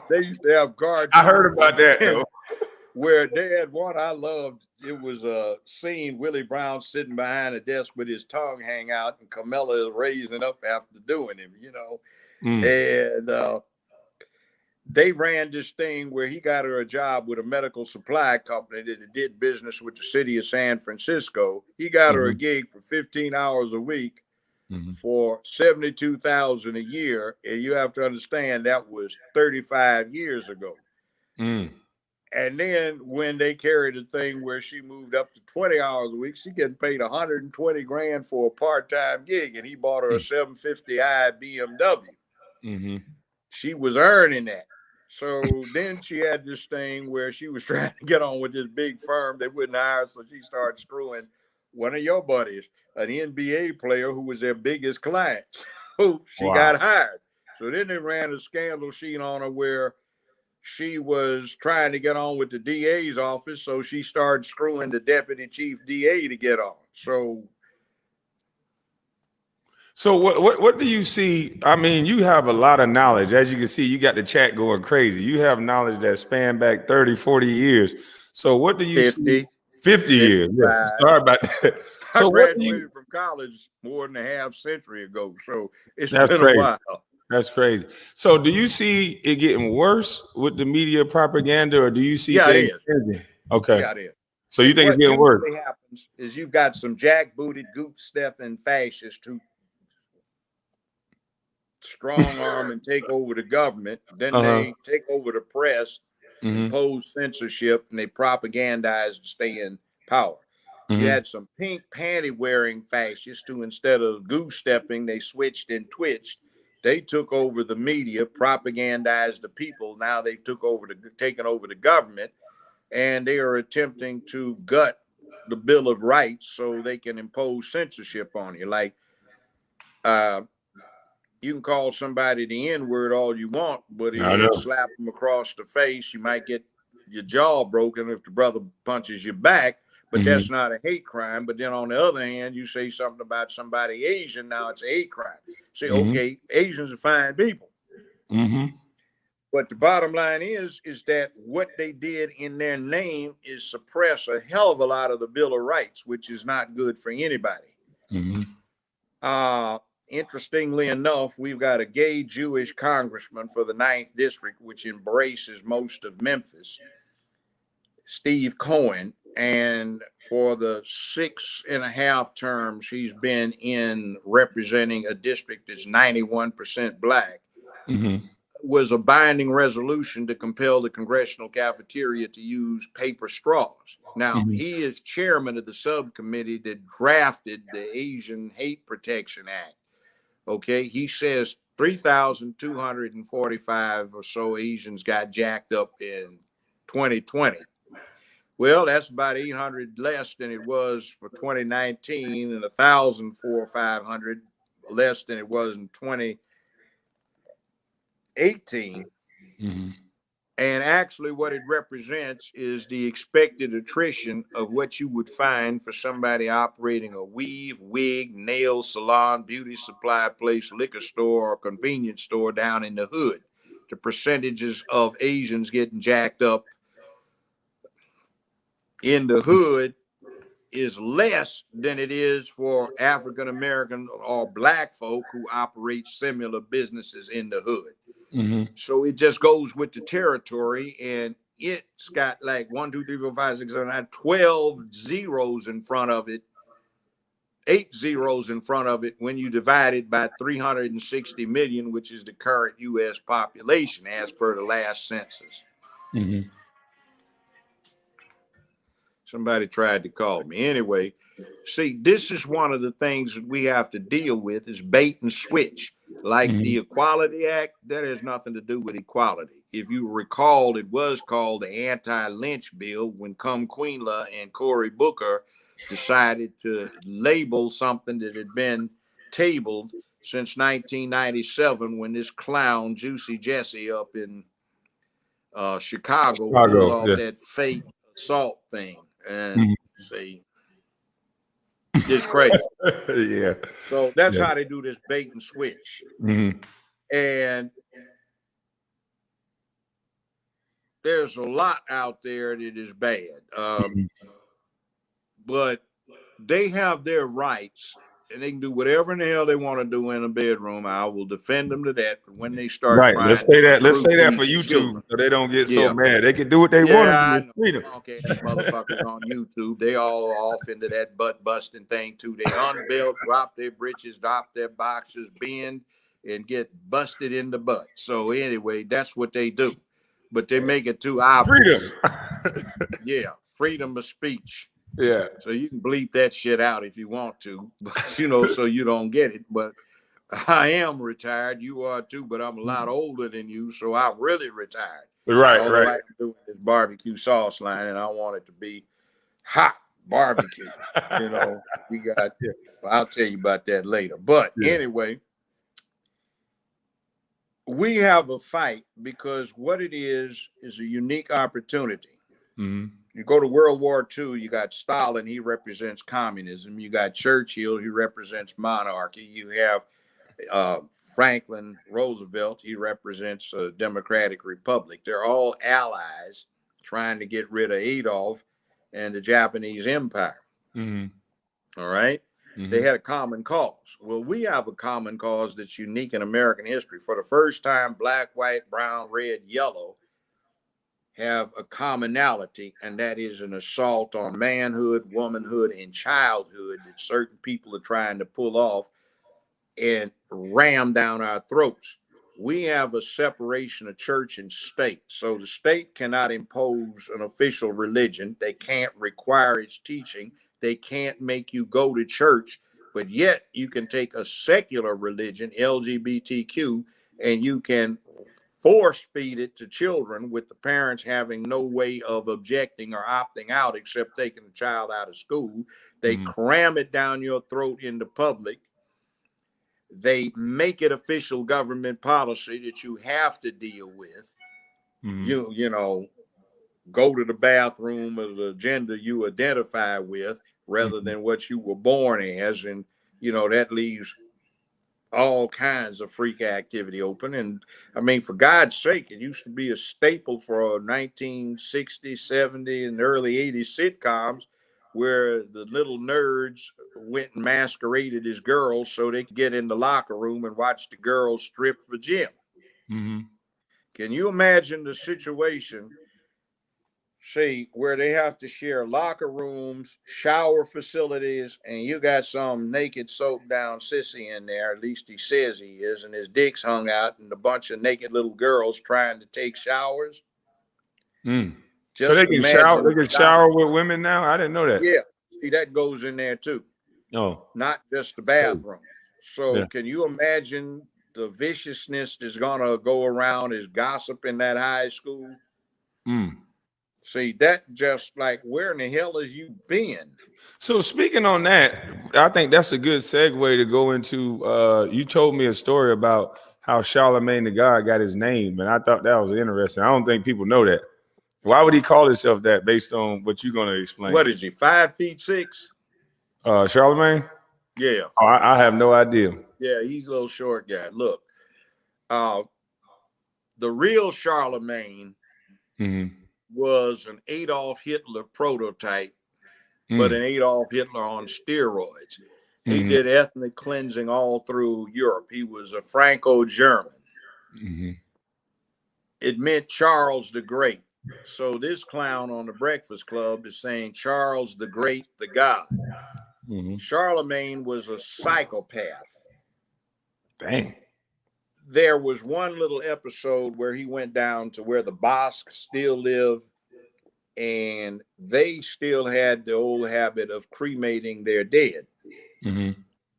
They used to have guards. I heard about that, though. Where they had one I loved. It was a scene, Willie Brown sitting behind a desk with his tongue hang out, and Camilla is raising up after doing him, you know. And they ran this thing where he got her a job with a medical supply company that did business with the city of San Francisco. He got her a gig for 15 hours a week for $72,000 a year. And you have to understand that was 35 years ago. And then when they carried a thing where she moved up to 20 hours a week, she getting paid $120,000 for a part-time gig, and he bought her a 750i BMW. She was earning that. So then she had this thing where she was trying to get on with this big firm. They wouldn't hire, so she started screwing one of your buddies, an NBA player who was their biggest client. So she got hired. So then they ran a scandal sheet on her where she was trying to get on with the DA's office, so she started screwing the deputy chief DA to get on. So what do you see? I mean, you have a lot of knowledge. As you can see, you got the chat going crazy. You have knowledge that span back 30, 40 years. So what do you 50, see? 50 years. Yeah. Sorry about that. So I graduated from college more than a half century ago, so it's been crazy. A while. That's crazy. So do you see it getting worse with the media propaganda, or do you see things changing? Okay. Yeah, it is. So you think it's getting worse? What happens is you've got some jackbooted, goop-stepping fascists who strong arm and take over the government. Then they take over the press, impose censorship, and they propagandize to stay in power. You had some pink panty-wearing fascists who, instead of goose-stepping, they switched and twitched. They took over the media, propagandized the people. Now they've taken over the government, and they are attempting to gut the Bill of Rights so they can impose censorship on you. Like, you can call somebody the N-word all you want, but if you slap them across the face, you might get your jaw broken if the brother punches you back. But that's not a hate crime. But then on the other hand, you say something about somebody Asian, now it's a hate crime. Say, okay, Asians are fine people. But the bottom line is that what they did in their name is suppress a hell of a lot of the Bill of Rights, which is not good for anybody. Interestingly enough, we've got a gay Jewish congressman for the 9th district, which embraces most of Memphis, Steve Cohen. And for the 6.5 terms he's been in representing a district that's 91% black, was a binding resolution to compel the congressional cafeteria to use paper straws. Now, he is chairman of the subcommittee that drafted the Asian Hate Protection Act. Okay, he says 3,245 or so Asians got jacked up in 2020. Well, that's about 800 less than it was for 2019 and 1,004 or 500 less than it was in 2018. Mm-hmm. And actually, what it represents is the expected attrition of what you would find for somebody operating a weave, wig, nail salon, beauty supply place, liquor store, or convenience store down in the hood. The percentages of Asians getting jacked up in the hood is less than it is for African American or black folk who operate similar businesses in the hood. Mm-hmm. So it just goes with the territory, and it's got like 1, 2, 3, 4, 5, 6, 7, 8, 12 zeros in front of it, 8 zeros in front of it when you divide it by 360 million, which is the current U.S. population as per the last census. Mm-hmm. Somebody tried to call me. Anyway, see, this is one of the things that we have to deal with is bait and switch. Like Mm-hmm. the Equality Act, that has nothing to do with equality. If you recall, it was called the Anti-Lynch Bill when Queenla and Cory Booker decided to label something that had been tabled since 1997 when this clown, Juicy Jesse, up in Chicago pulled off that fake assault thing. And see, it's crazy. Yeah. So that's how they do this bait and switch. Mm-hmm. And there's a lot out there that is bad. But they have their rights and they can do whatever in the hell they want to do in a bedroom. I will defend them to that. But when they start trying let's say that. Let's to say that for these YouTube, children, so they don't get so mad. They can do what they want to do. Freedom. Okay, motherfuckers on YouTube, they all off into that butt busting thing too. They unbelt, drop their britches, drop their boxers, bend, and get busted in the butt. So anyway, that's what they do. But they make it too obvious. Freedom. Yeah, freedom of speech. Yeah. So you can bleep that shit out if you want to, but so you don't get it. But I am retired. You are too, but I'm a lot older than you, so I'm really retired. Right, Although I'm doing this barbecue sauce line, and I want it to be hot barbecue. We got. I'll tell you about that later. But anyway, we have a fight because what it is a unique opportunity. Mm-hmm. You go to World War II, you got Stalin, he represents communism. You got Churchill, he represents monarchy. You have Franklin Roosevelt, he represents a democratic republic. They're all allies trying to get rid of Adolf and the Japanese Empire. Mm-hmm. All right? Mm-hmm. They had a common cause. Well, we have a common cause that's unique in American history. For the first time, black, white, brown, red, yellow have a commonality, and that is an assault on manhood, womanhood, and childhood that certain people are trying to pull off and ram down our throats. We have a separation of church and state. So the state cannot impose an official religion. They can't require its teaching. They can't make you go to church, but yet you can take a secular religion, LGBTQ, and you can force feed it to children with the parents having no way of objecting or opting out except taking the child out of school. They cram it down your throat in the public. They make it official government policy that you have to deal with. You know, go to the bathroom of the gender you identify with rather than what you were born as. And, that leaves all kinds of freak activity open. And I mean, for God's sake, it used to be a staple for 1960s, 70s, and early 80s sitcoms where the little nerds went and masqueraded as girls so they could get in the locker room and watch the girls strip for Jim. Mm-hmm. Can you imagine the situation, where they have to share locker rooms, shower facilities, and you got some naked soap down sissy in there, at least he says he is, and his dick's hung out and a bunch of naked little girls trying to take showers. So they can shower with women now? I didn't know that. Yeah. See, that goes in there too. Oh. Not just the bathroom. So can you imagine the viciousness that's gonna go around as gossip in that high school? See, that just like, where in the hell have you been? So speaking on that, I think that's a good segue to go into. You told me a story about how Charlemagne the God got his name, and I thought that was interesting. I don't think people know that. Why would he call himself that based on what you're going to explain? What is he, 5'6"? Charlemagne? Yeah. Oh, I have no idea. Yeah, he's a little short guy. Look, the real Charlemagne was an Adolf Hitler prototype, but an Adolf Hitler on steroids. He did ethnic cleansing all through Europe. He was a Franco-German. It meant Charles the Great. So this clown on the Breakfast Club is saying Charles the Great, the God. Charlemagne was a psychopath. Dang. There was one little episode where he went down to where the Basques still live, and they still had the old habit of cremating their dead.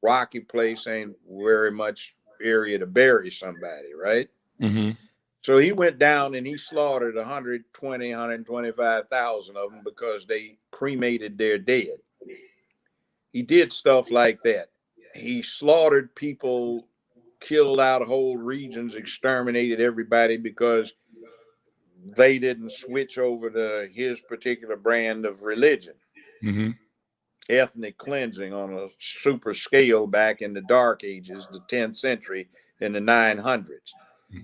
Rocky place ain't very much area to bury somebody, right? So he went down and he slaughtered 120, 125,000 of them because they cremated their dead. He did stuff like that. He slaughtered people, killed out whole regions, exterminated everybody because they didn't switch over to his particular brand of religion. Ethnic cleansing on a super scale back in the Dark Ages, the 10th century, in the 900s.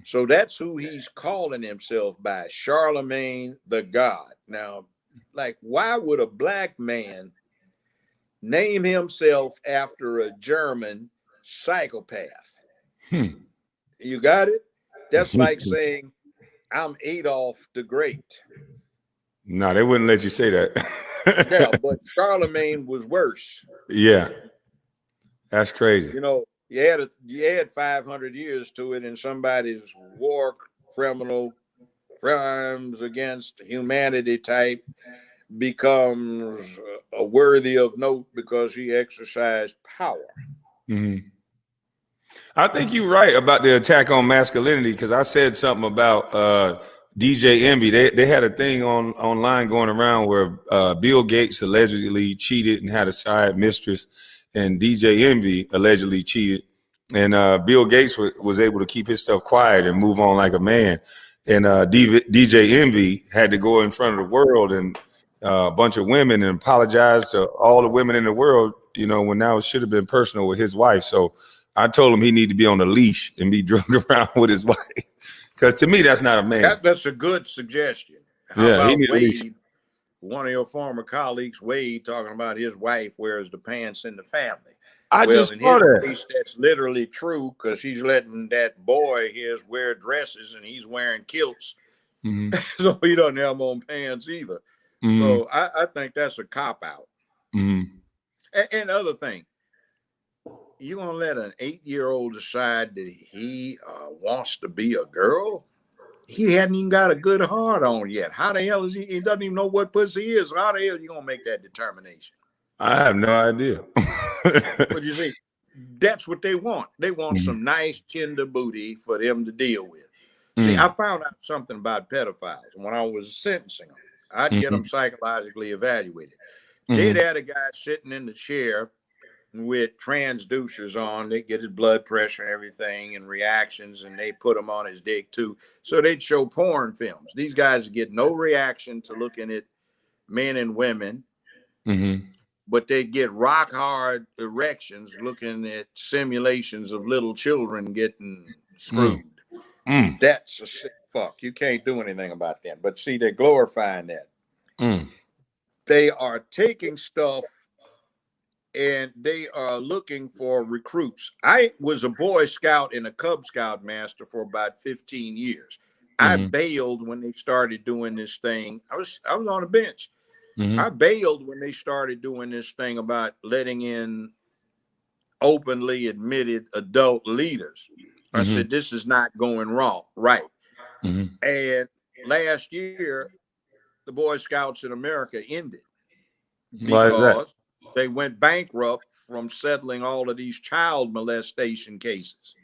So that's who he's calling himself by, Charlemagne the God. Now, like, why would a black man name himself after a German psychopath? You got it? That's like saying, I'm Adolf the Great. No, they wouldn't let you say that. Yeah, but Charlemagne was worse. Yeah. That's crazy. You know, you add 500 years to it, and somebody's war criminal crimes against humanity type becomes worthy of note because he exercised power. I think you're right about the attack on masculinity, because I said something about DJ Envy. They had a thing online going around where Bill Gates allegedly cheated and had a side mistress, and DJ Envy allegedly cheated, and Bill Gates was able to keep his stuff quiet and move on like a man, and DJ Envy had to go in front of the world and a bunch of women and apologize to all the women in the world, you know, when now it should have been personal with his wife. So I told him he need to be on a leash and be drug around with his wife, because to me that's not a man. That's a good suggestion. How about Wade, one of your former colleagues, Wade, talking about his wife wears the pants in the family? I just saw that. Case, that's literally true, because she's letting that boy his wear dresses and he's wearing kilts. So he doesn't have them on pants either. So I think that's a cop-out. And other thing, you gonna let an 8-year-old decide that he wants to be a girl? He hadn't even got a good heart on yet. How the hell is he? He doesn't even know what pussy is. How the hell are you gonna make that determination? I have no idea. But you see, that's what they want. They want some nice tender booty for them to deal with. See, I found out something about pedophiles when I was sentencing them. I'd get them psychologically evaluated. They'd had a guy sitting in the chair with transducers on. They get his blood pressure and everything and reactions, and they put him on his dick too. So they'd show porn films. These guys get no reaction to looking at men and women, but they get rock hard erections looking at simulations of little children getting screwed. That's a sick fuck. You can't do anything about that. But see, they're glorifying that. They are taking stuff and they are looking for recruits. I was a Boy Scout and a Cub Scout master for about 15 years. I bailed when they started doing this thing. I was on a bench. I bailed when they started doing this thing about letting in openly admitted adult leaders. I said, this is not going wrong, right? And last year, the Boy Scouts in America ended because they went bankrupt from settling all of these child molestation cases.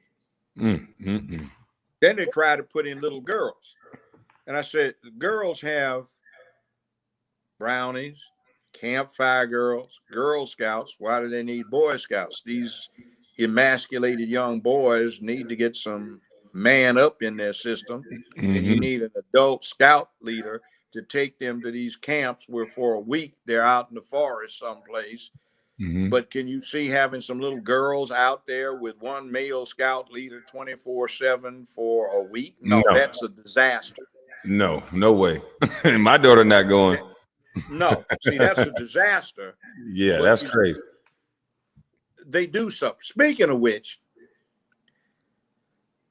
Then they tried to put in little girls. And I said, girls have brownies, campfire girls, Girl Scouts. Why do they need Boy Scouts? These emasculated young boys need to get some man up in their system, and you need an adult scout leader to take them to these camps where for a week they're out in the forest someplace. But can you see having some little girls out there with one male scout leader 24/7 for a week? No, that's a disaster. No, no way. My daughter not going. No, see, that's a disaster. Yeah, that's crazy. They do something. Speaking of which,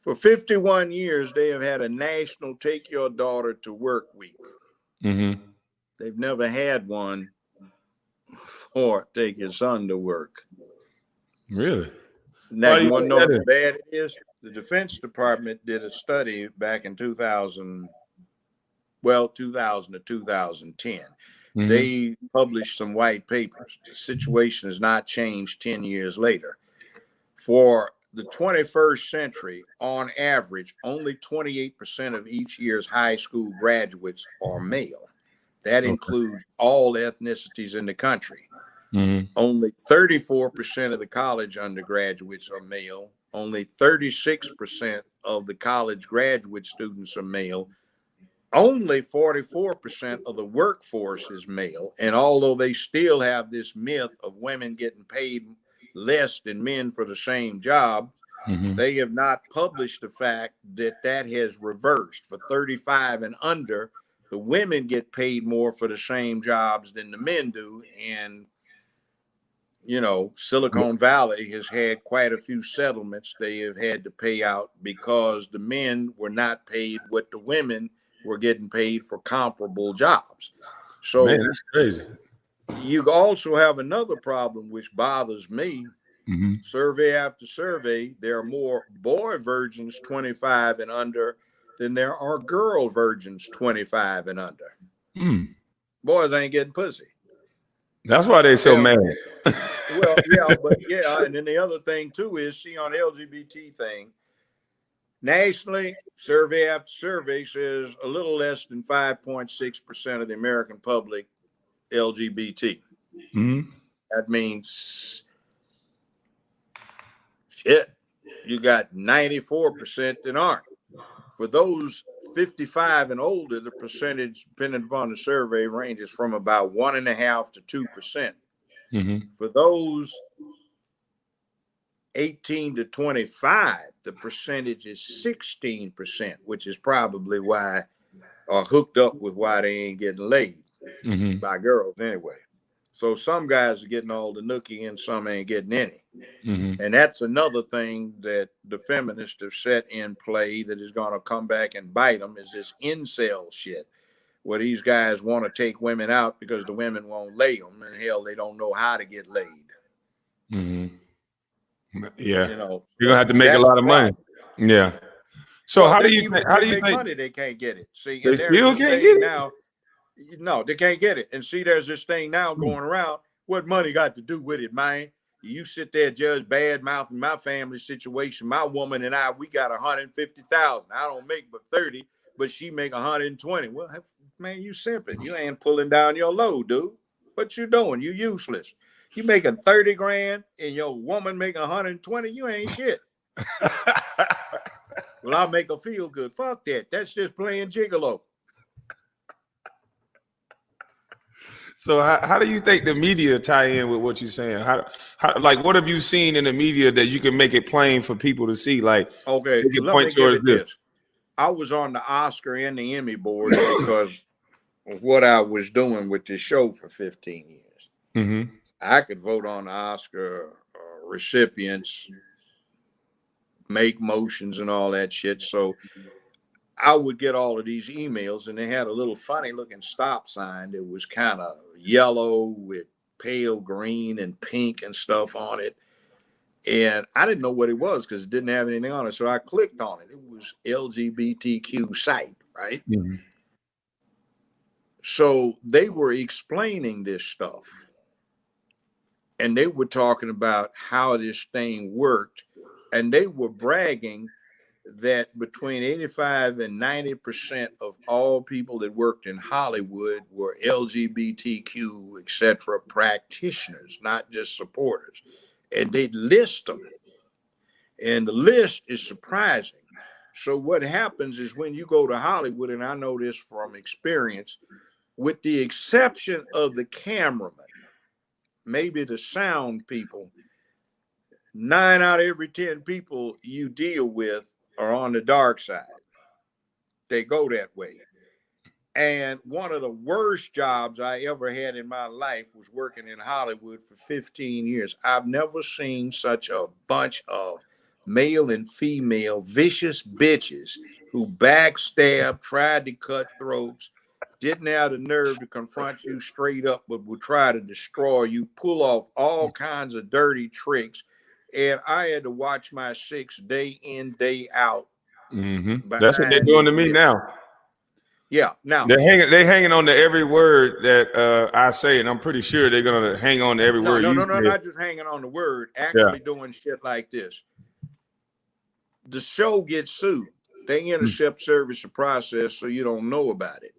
for 51 years, they have had a national Take Your Daughter to Work week. They've never had one for Take Your Son to Work. Really? Now, you want to know how bad it is? The Defense Department did a study back in 2000 to 2010. They published some white papers. The situation has not changed 10 years later. For the 21st century, on average, only 28% of each year's high school graduates are male. That includes all ethnicities in the country. Only 34% of the college undergraduates are male. Only 36% of the college graduate students are male. Only 44% of the workforce is male. And although they still have this myth of women getting paid less than men for the same job, they have not published the fact that that has reversed. For 35 and under, the women get paid more for the same jobs than the men do. And, you know, Silicon Valley has had quite a few settlements they have had to pay out because the men were not paid what the women were getting paid for comparable jobs. So, man, that's crazy. You also have another problem which bothers me. Survey after survey, there are more boy virgins 25 and under than there are girl virgins 25 and under. Boys ain't getting pussy. That's why they so mad. Well, yeah, but yeah, and then the other thing too is, see, on the LGBT thing, nationally, survey after survey says a little less than 5.6% of the American public LGBT. That means shit. You got 94% that aren't. For those 55 and older, the percentage, depending upon the survey, ranges from about 1.5% to 2%. For those 18 to 25, the percentage is 16%, which is probably why, or hooked up with why they ain't getting laid by girls anyway. So some guys are getting all the nookie and some ain't getting any. And that's another thing that the feminists have set in play that is going to come back and bite them, is this incel shit, where these guys want to take women out because the women won't lay them, and hell, they don't know how to get laid. Yeah, you know, you're gonna have to make a lot of money. Yeah. So well, how do you think? How do you think money? They can't get it. See, they still can't get it now. No, they can't get it. And see, there's this thing now going around. What money got to do with it, man? You sit there, judge bad mouthing my family situation. My woman and I, we got 150,000. I don't make but 30, but she make 120. Well, man, you simping. You ain't pulling down your load, dude. What you doing? You useless. You making 30 grand and your woman making 120. You ain't shit. Well, I'll make her feel good. Fuck that. That's just playing gigolo. So how do you think the media tie in with what you're saying? How like what have you seen in the media that you can make it plain for people to see? Like, okay, let me give it this. I was on the Oscar and the Emmy board because of what I was doing with this show for 15 years. I could vote on the Oscar recipients, make motions and all that shit. So I would get all of these emails, and they had a little funny looking stop sign that was kind of yellow with pale green and pink and stuff on it. And I didn't know what it was because it didn't have anything on it. So I clicked on it. It was LGBTQ site, right? So they were explaining this stuff. And they were talking about how this thing worked. And they were bragging that between 85 and 90% of all people that worked in Hollywood were LGBTQ, etc., practitioners, not just supporters. And they'd list them. And the list is surprising. So what happens is when you go to Hollywood, and I know this from experience, with the exception of the cameraman, maybe the sound people, 9 out of every 10 people you deal with are on the dark side. They go that way. And one of the worst jobs I ever had in my life was working in Hollywood for 15 years. I've never seen such a bunch of male and female vicious bitches who backstabbed, tried to cut throats, didn't have the nerve to confront you straight up, but would try to destroy you, pull off all kinds of dirty tricks. And I had to watch my six day in, day out. That's what they're doing to me now. Yeah, now they're hanging on to every word that I say, and I'm pretty sure they're gonna hang on to every word. No, not just hanging on the word, actually doing shit like this. The show gets sued. They intercept service of process, so you don't know about it.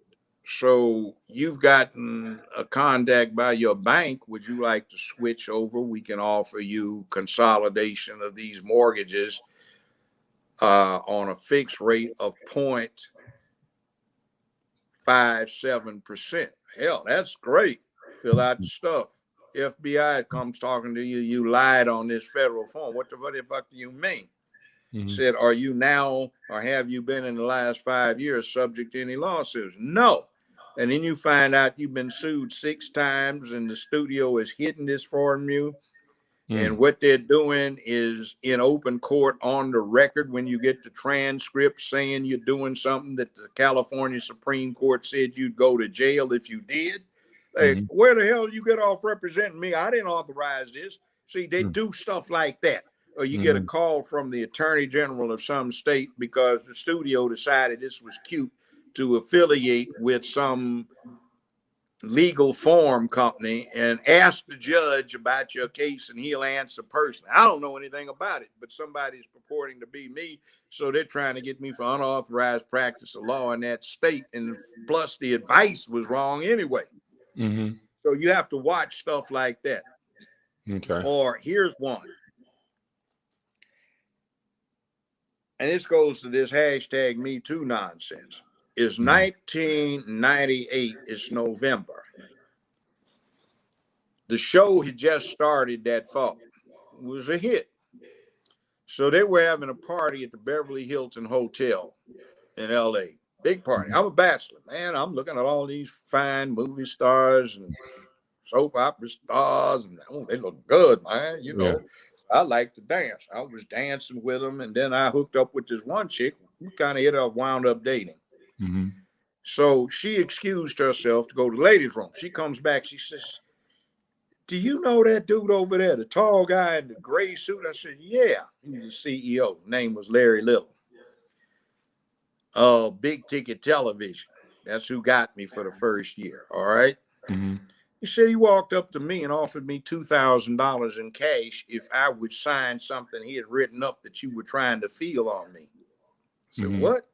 So you've gotten a contact by your bank. Would you like to switch over? We can offer you consolidation of these mortgages on a fixed rate of 0.57%. Hell, that's great. Fill out the stuff. FBI comes talking to you. You lied on this federal form. What the fuck do you mean? Said, are you now or have you been in the last 5 years subject to any lawsuits? No. And then you find out you've been sued 6 times and the studio is hidden this from you. And what they're doing is in open court on the record when you get the transcript saying you're doing something that the California Supreme Court said you'd go to jail if you did. Like, where the hell did you get off representing me? I didn't authorize this. See, they do stuff like that. Or you get a call from the attorney general of some state because the studio decided this was cute to affiliate with some legal form company and ask the judge about your case and he'll answer personally. I don't know anything about it, but somebody's purporting to be me. So they're trying to get me for unauthorized practice of law in that state. And plus the advice was wrong anyway. So you have to watch stuff like that. Okay. Or here's one. And this goes to this hashtag Me Too nonsense. It's 1998. It's November. The show had just started that fall. It was a hit. So they were having a party at the Beverly Hilton Hotel in LA. Big party. I'm a bachelor, man. I'm looking at all these fine movie stars and soap opera stars. And they look good, man. You know. I like to dance. I was dancing with them, and then I hooked up with this one chick. We kind of wound up dating. So she excused herself to go to the ladies' room. She comes back. She says, do you know that dude over there, the tall guy in the gray suit? I said, yeah. He's the CEO. Name was Larry Little. Big Ticket Television. That's who got me for the first year. All right. He said he walked up to me and offered me $2,000 in cash if I would sign something he had written up that you were trying to feel on me. I said, what?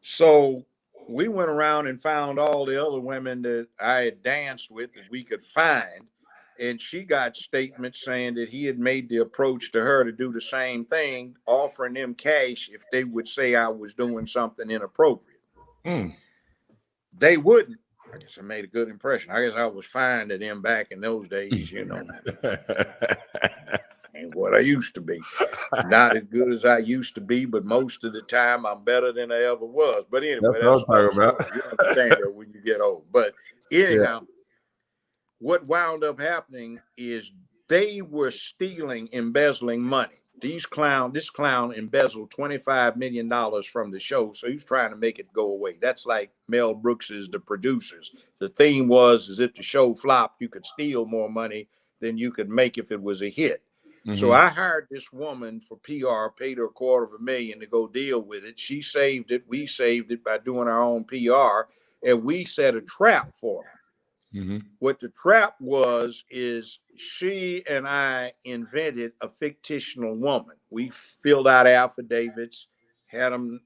So we went around and found all the other women that I had danced with that we could find. And she got statements saying that he had made the approach to her to do the same thing, offering them cash if they would say I was doing something inappropriate. They wouldn't. I guess I made a good impression. I guess I was fine to them back in those days, you know. Ain't what I used to be. Not as good as I used to be, but most of the time I'm better than I ever was. But anyway, that's what I'm talking about. You understand that when you get old. But anyhow, what wound up happening is they were stealing, embezzling money. This clown embezzled $25 million from the show. So he was trying to make it go away. That's like Mel Brooks's The Producers. The theme was, is if the show flopped, you could steal more money than you could make if it was a hit. So I hired this woman for PR, paid her $250,000 to go deal with it. She saved it. We saved it by doing our own PR. And we set a trap for her. Mm-hmm. What the trap was is she and I invented a fictional woman. We filled out affidavits, had them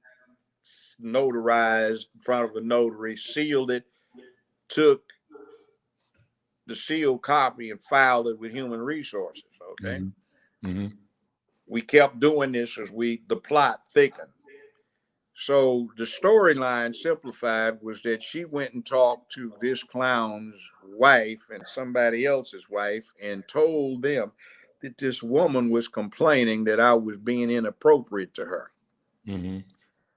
notarized in front of a notary, sealed it, took the sealed copy and filed it with Human Resources. Okay. Mm-hmm. Mm-hmm. We kept doing this as the plot thickened. So the storyline simplified was that she went and talked to this clown's wife and somebody else's wife and told them that this woman was complaining that I was being inappropriate to her. Mm-hmm.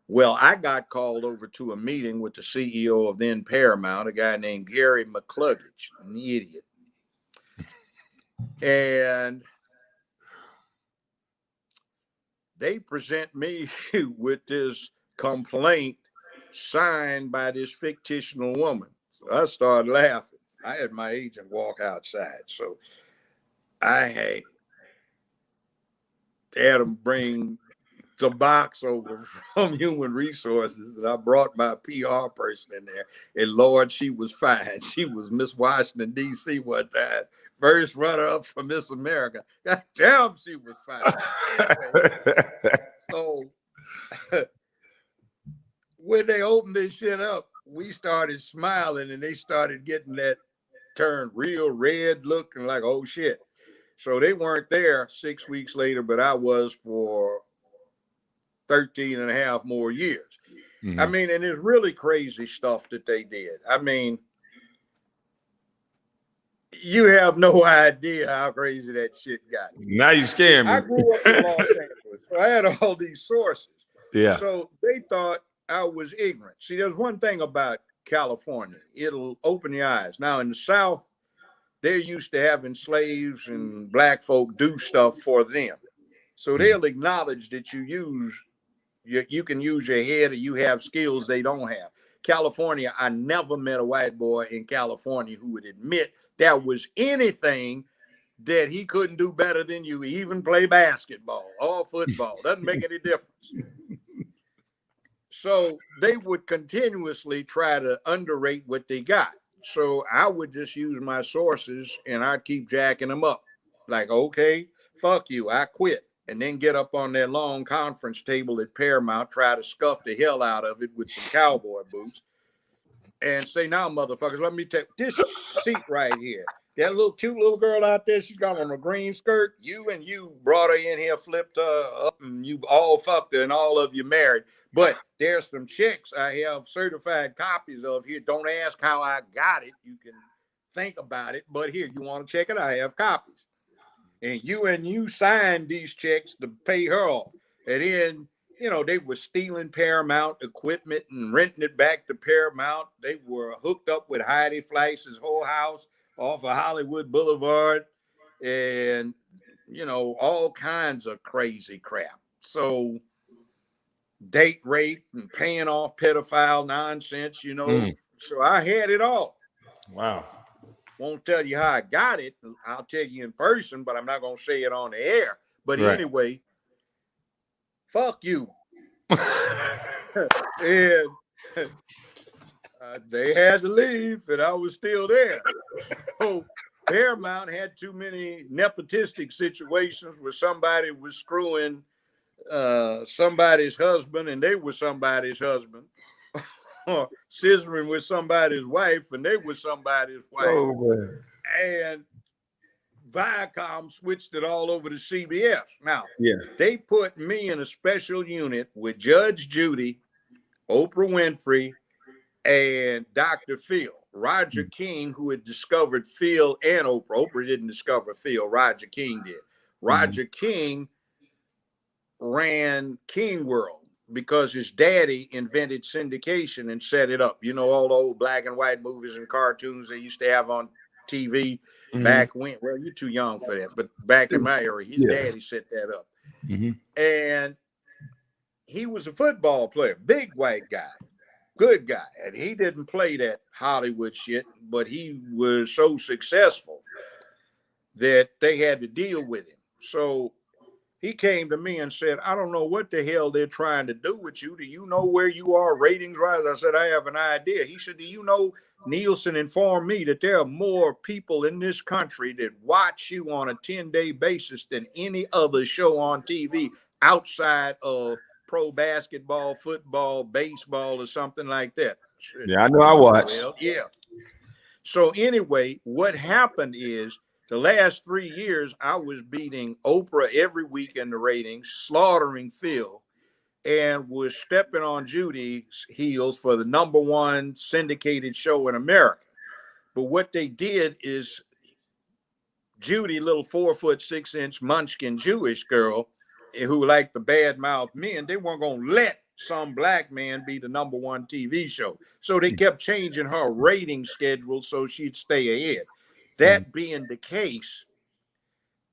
Well, I got called over to a meeting with the CEO of then Paramount, a guy named Gary McCluggage, an idiot. And they present me with this complaint signed by this fictional woman. So I started laughing. I had my agent walk outside. So I had them bring the box over from Human Resources, and I brought my PR person in there. And Lord, she was fine. She was Miss Washington, D.C. one time. First runner up for Miss America. God damn, she was fine. Anyway, so when they opened this shit up, we started smiling and they started getting that turned real red looking like, oh shit. So they weren't there 6 weeks later, but I was for 13 and a half more years. Mm-hmm. I mean, and it's really crazy stuff that they did. I mean, you have no idea how crazy that shit got. Now you scared me. I grew up in Los Angeles, so I had all these sources. Yeah. So they thought I was ignorant. See, there's one thing about California. It'll open your eyes. Now, in the South, they're used to having slaves and black folk do stuff for them. So they'll acknowledge that you can use your head or you have skills they don't have. California, I never met a white boy in California who would admit there was anything that he couldn't do better than you, even play basketball or football. Doesn't make any difference. So they would continuously try to underrate what they got. So I would just use my sources and I'd keep jacking them up. Like, okay, fuck you, I quit. And then get up on that long conference table at Paramount, try to scuff the hell out of it with some cowboy boots and say, now, motherfuckers, let me take this seat right here. That little cute little girl out there, she's got on a green skirt. You brought her in here, flipped her up, and you all fucked her, and all of you married. But there's some chicks I have certified copies of here. Don't ask how I got it. You can think about it. But here, you want to check it? I have copies. And you signed these checks to pay her off. And then, they were stealing Paramount equipment and renting it back to Paramount. They were hooked up with Heidi Fleisch's whole house off of Hollywood Boulevard and, all kinds of crazy crap. So date rape and paying off pedophile nonsense, So I had it all. Wow. Won't tell you how I got it. I'll tell you in person, but I'm not going to say it on the air. But anyway, fuck you. And they had to leave, and I was still there. So Paramount had too many nepotistic situations where somebody was screwing somebody's husband, and they were somebody's husband. Or scissoring with somebody's wife, and they were somebody's wife. Oh, man. And Viacom switched it all over to CBS. Now, they put me in a special unit with Judge Judy, Oprah Winfrey, and Dr. Phil. Roger King, who had discovered Phil and Oprah. Oprah didn't discover Phil. Roger King did. Roger King ran King World because his daddy invented syndication and set it up. All the old black and white movies and cartoons they used to have on TV back when. Well, you're too young for that, but back in my era, his daddy set that up. And he was a football player, big white guy, good guy. And he didn't play that Hollywood shit, but he was so successful that they had to deal with him. So He came to me and said, I don't know what the hell they're trying to do with you. Do you know where you are ratings wise? I said, I have an idea. He said, do you know Nielsen informed me that there are more people in this country that watch you on a 10-day basis than any other show on TV outside of pro basketball, football, baseball, or something like that. I said, Yeah, I know I watch. Well, yeah. So anyway, what happened is the last 3 years, I was beating Oprah every week in the ratings, slaughtering Phil, and was stepping on Judy's heels for the #1 syndicated show in America. But what they did is Judy, little 4'6" munchkin Jewish girl who liked the badmouth men, they weren't going to let some black man be the #1 TV show. So they kept changing her rating schedule so she'd stay ahead. That being the case,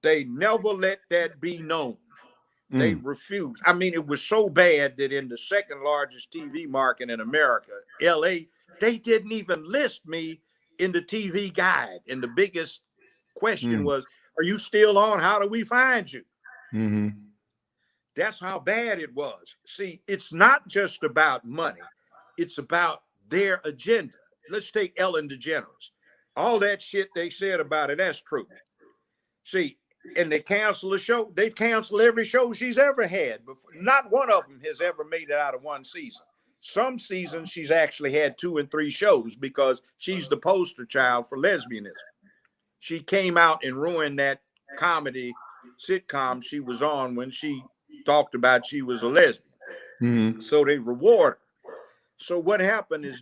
they never let that be known. They refused. I mean, it was so bad that in the second largest TV market in America, LA, they didn't even list me in the TV guide. And the biggest question was, are you still on? How do we find you? That's how bad it was. See, it's not just about money. It's about their agenda. Let's take Ellen DeGeneres. All that shit they said about it, that's true. See, and they cancel the show. They've canceled every show she's ever had. But not one of them has ever made it out of one season. Some seasons she's actually had 2 and 3 shows because she's the poster child for lesbianism. She came out and ruined that comedy sitcom she was on when she talked about she was a lesbian. So they reward her. So what happened is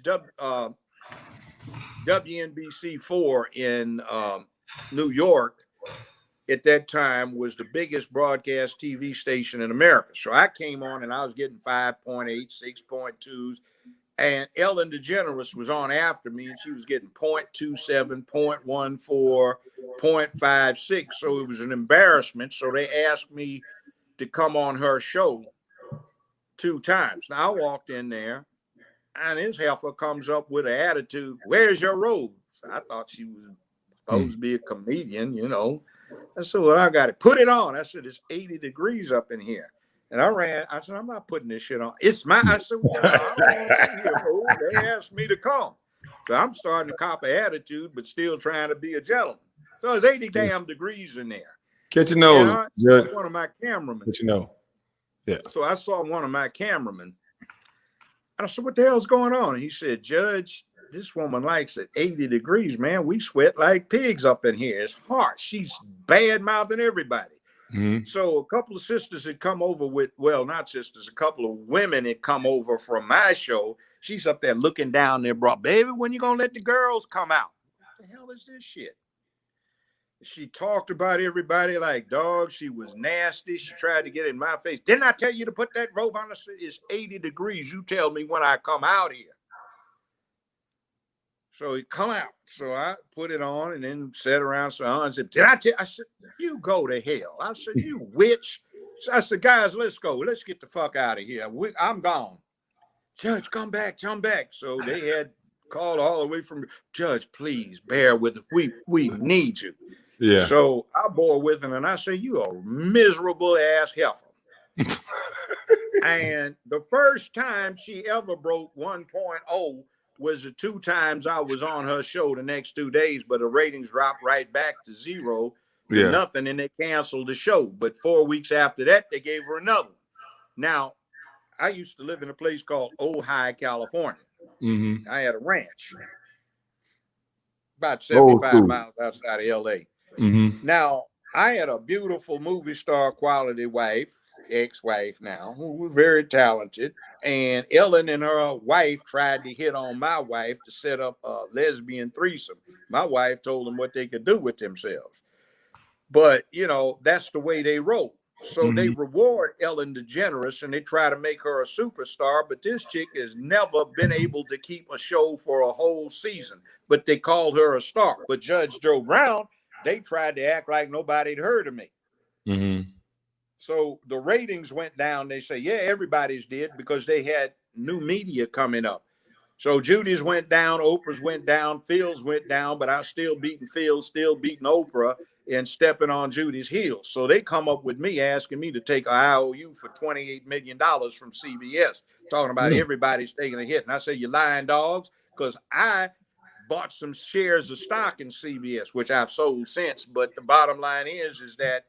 WNBC4 in New York at that time was the biggest broadcast TV station in America. So I came on and I was getting 5.8, 6.2s. And Ellen DeGeneres was on after me and she was getting 0.27, 0.14, 0.56. So it was an embarrassment. So they asked me to come on her show 2 times. Now I walked in there and this heifer comes up with an attitude, where's your robes? I thought she was supposed to be a comedian, you know. I said, well, I got it. Put it on. I said, it's 80 degrees up in here. And I ran. I said, I'm not putting this shit on. It's my. I said, well, I don't want to be here, fool. They asked me to come. So I'm starting to cop an attitude, but still trying to be a gentleman. So it's 80 damn degrees in there. Catch your nose. One of my cameramen. Catch your nose. Yeah. So I saw one of my cameramen. And I said, what the hell's going on? And he said, Judge, this woman likes it 80 degrees, man. We sweat like pigs up in here. It's harsh. She's bad-mouthing everybody. So a couple of sisters had come over with, well, not sisters, a couple of women had come over from my show. She's up there looking down there, bro. Baby, when you going to let the girls come out? What the hell is this shit? She talked about everybody like dogs. She was nasty. She tried to get in my face. Didn't I tell you to put that robe on? It's 80 degrees. You tell me when I come out here. So he come out. So I put it on and then sat around. So I said, did I tell you? I said, you go to hell. I said, you witch. So I said, guys, let's go. Let's get the fuck out of here. I'm gone. Judge, come back. Come back. So they had called all the way from, Judge, please bear with us. We need you. Yeah. So I bore with him and I said, you a miserable ass heifer. And the first time she ever broke 1.0 was the 2 times I was on her show the next 2 days, but the ratings dropped right back to 0, nothing, and they canceled the show. But 4 weeks after that, they gave her another one. Now, I used to live in a place called Ojai, California. I had a ranch about 75 miles outside of LA. Now, I had a beautiful movie star quality wife, ex-wife now, who was very talented. And Ellen and her wife tried to hit on my wife to set up a lesbian threesome. My wife told them what they could do with themselves. But, you know, that's the way they roll. So they reward Ellen DeGeneres and they try to make her a superstar. But this chick has never been able to keep a show for a whole season. But they called her a star. But Judge Joe Brown, they tried to act like nobody'd heard of me. So the ratings went down. They say, yeah, everybody's did because they had new media coming up. So Judy's went down, Oprah's went down, Phil's went down, but I was still beating Phil, still beating Oprah. and stepping on Judy's heels. So they come up with me asking me to take an IOU for $28 million from CBS, talking about everybody's taking a hit. And I say, you're lying dogs, because I bought some shares of stock in CBS, which I've sold since. But the bottom line is that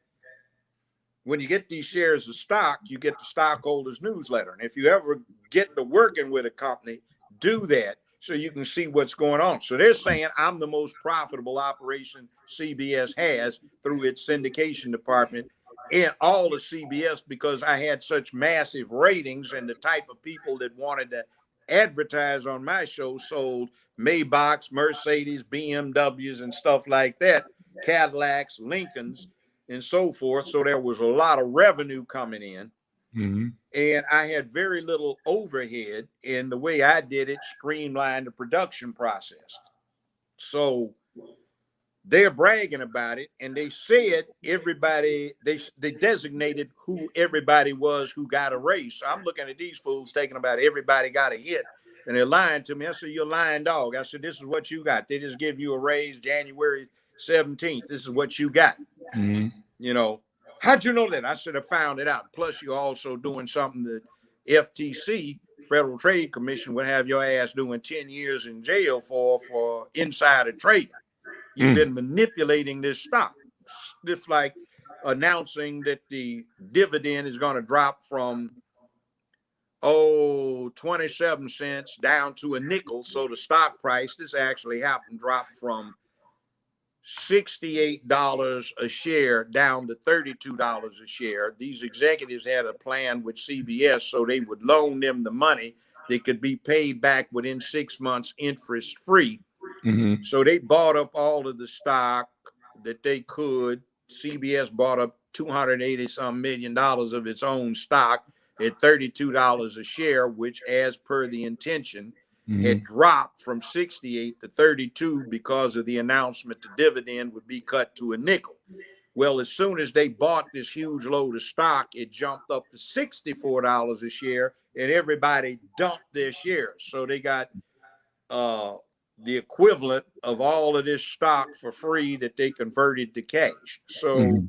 when you get these shares of stock, you get the stockholders newsletter. And if you ever get to working with a company, do that so you can see what's going on. So they're saying I'm the most profitable operation CBS has through its syndication department and all of CBS, because I had such massive ratings, and the type of people that wanted to advertise on my show sold Maybachs, Mercedes, BMWs, and stuff like that, Cadillacs, Lincolns, and so forth. So there was a lot of revenue coming in. Mm-hmm. And I had very little overhead, and the way I did it streamlined the production process. So they're bragging about it, and they said everybody, they designated who everybody was who got a raise. So I'm looking at these fools taking about everybody got a hit, and they're lying to me. I said, you're a lying dog. I said, this is what you got. They just give you a raise January 17th. This is what you got. Mm-hmm. You know, how'd you know that? I should have found it out. Plus, you're also doing something that FTC, Federal Trade Commission, would have your ass doing 10 years in jail for insider trading. You've been manipulating this stock. Just like announcing that the dividend is going to drop from 27 cents down to a nickel. So the stock price, this actually happened, dropped from $68 a share down to $32 a share. These executives had a plan with CBS so they would loan them the money that could be paid back within 6 months interest free. Mm-hmm. So they bought up all of the stock that they could. CBS bought up $280-some million of its own stock at $32 a share, which, as per the intention, had dropped from 68 to 32 because of the announcement the dividend would be cut to a nickel. Well, as soon as they bought this huge load of stock, it jumped up to $64 a share, and everybody dumped their shares. So they got the equivalent of all of this stock for free that they converted to cash. So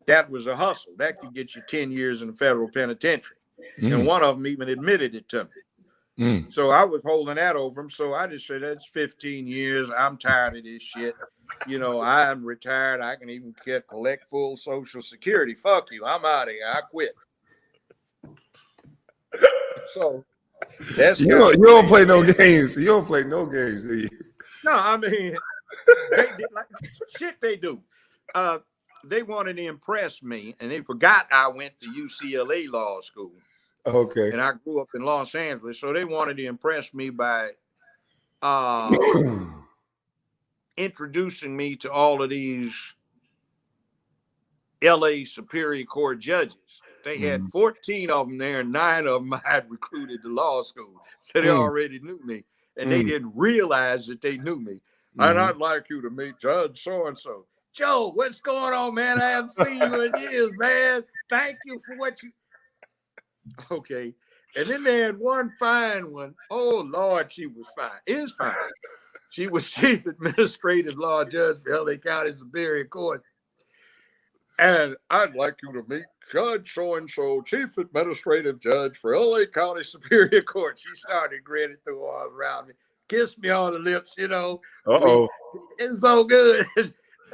that was a hustle. That could get you 10 years in the federal penitentiary. And one of them even admitted it to me. So I was holding that over him. So I just said, that's 15 years. I'm tired of this shit. You know, I'm retired. I can even collect full Social Security. Fuck you. I'm out of here. I quit. So that's you don't play no games. You don't play no games, do you? No, I mean, they did like shit they do. They wanted to impress me, and they forgot I went to UCLA law school. Okay. And I grew up in Los Angeles, so they wanted to impress me by introducing me to all of these LA Superior Court judges. They had 14 of them there, and 9 of them I had recruited to law school. So they already knew me, and they didn't realize that they knew me. And I'd like you to meet Judge so-and-so. Joe, what's going on, man? I haven't seen you in years, man. Thank you for what you... Okay. And then they had one fine one. Oh, Lord, she was fine. Is fine. She was chief administrative law judge for LA County Superior Court. And I'd like you to meet Judge so-and-so, chief administrative judge for LA County Superior Court. She started grinning through all around me, kissed me on the lips, you know. Uh-oh. It's so good.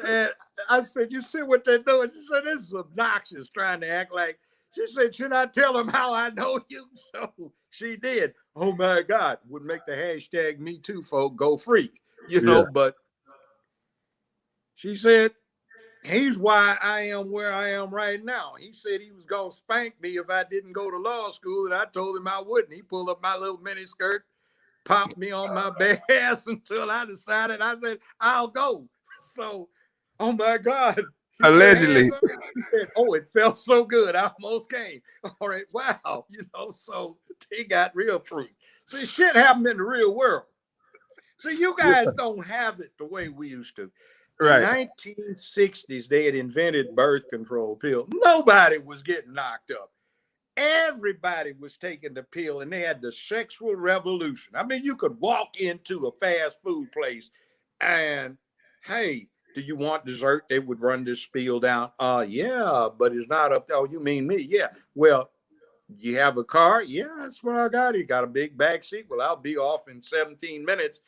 And I said, you see what they're doing? She said, this is obnoxious, trying to act like... She said, should I tell them how I know you? So she did. Oh, my God. Would make the hashtag Me Too folk go freak, you know. But she said, he's why I am where I am right now. He said he was going to spank me if I didn't go to law school, and I told him I wouldn't. He pulled up my little mini skirt, popped me on my bare ass until I decided. I said, I'll go. So, oh, my God. Allegedly. Said, oh, it felt so good. I almost came. All right. Wow. You know, so they got real proof. See, shit happened in the real world. See, you guys don't have it the way we used to. Right. In the 1960s, they had invented birth control pill. Nobody was getting knocked up. Everybody was taking the pill, and they had the sexual revolution. I mean, you could walk into a fast food place and, hey, Do you want dessert? They would run this spiel down. Yeah, but it's not up there. Oh, you mean me? Yeah. Well, you have a car? Yeah, that's what I got. You got a big back seat? Well, I'll be off in 17 minutes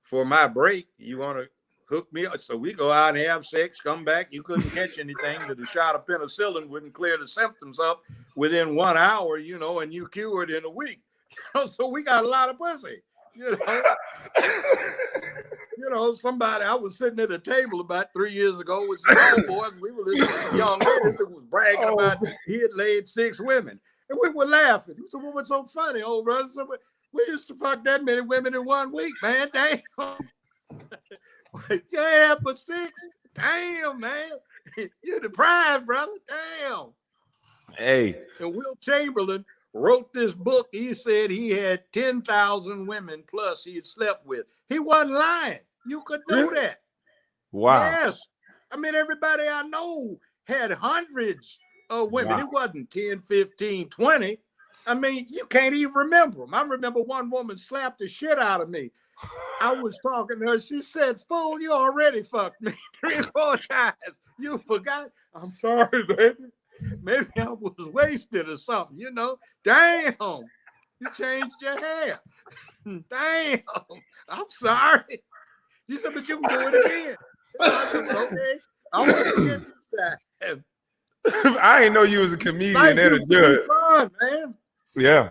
for my break. You want to hook me up? So we go out and have sex, come back. You couldn't catch anything because the shot of penicillin wouldn't clear the symptoms up within 1 hour, you know, and you cured in a week. So we got a lot of pussy, you know. You know, somebody, I was sitting at a table about 3 years ago with some homeboys. We were listening to some young lady that was bragging about he had laid 6 women. And we were laughing. He said, "What was so funny, old brother?" So we used to fuck that many women in 1 week, man. Damn. Yeah, but 6. Damn, man. You're deprived, brother. Damn. Hey. And Will Chamberlain wrote this book. He said he had 10,000 women plus he had slept with. He wasn't lying. You could do that. Wow. Yes. I mean, everybody I know had hundreds of women. Wow. It wasn't 10, 15, 20. I mean, you can't even remember them. I remember one woman slapped the shit out of me. I was talking to her. She said, "Fool, you already fucked me 3 or 4 times. You forgot." I'm sorry, baby. Maybe I was wasted or something, you know. Damn, you changed your hair. Damn, I'm sorry. You said, "But you can do it again." I said, "Okay, I want to get this time." I didn't know you was a comedian and a judge. Fun, man. Yeah.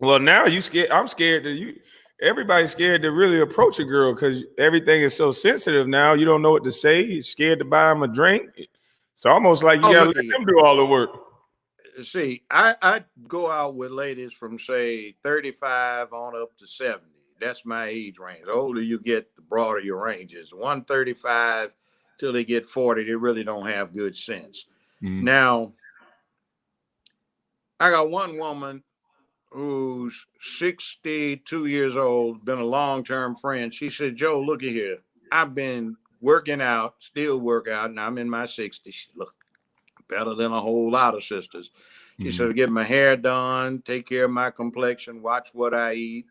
Well, now you scared. I'm scared that you. Everybody's scared to really approach a girl because everything is so sensitive now. You don't know what to say. You're scared to buy them a drink. It's almost like you gotta let them do all the work. See, I go out with ladies from say 35 on up to 70. That's my age range. The older you get, the broader your range is. 135 till they get 40, they really don't have good sense. Mm-hmm. Now, I got one woman who's 62 years old, been a long-term friend. She said, "Joe, look at here. I've been working out, still work out, and I'm in my 60s. She looked better than a whole lot of sisters." She said, "I get my hair done, take care of my complexion, watch what I eat,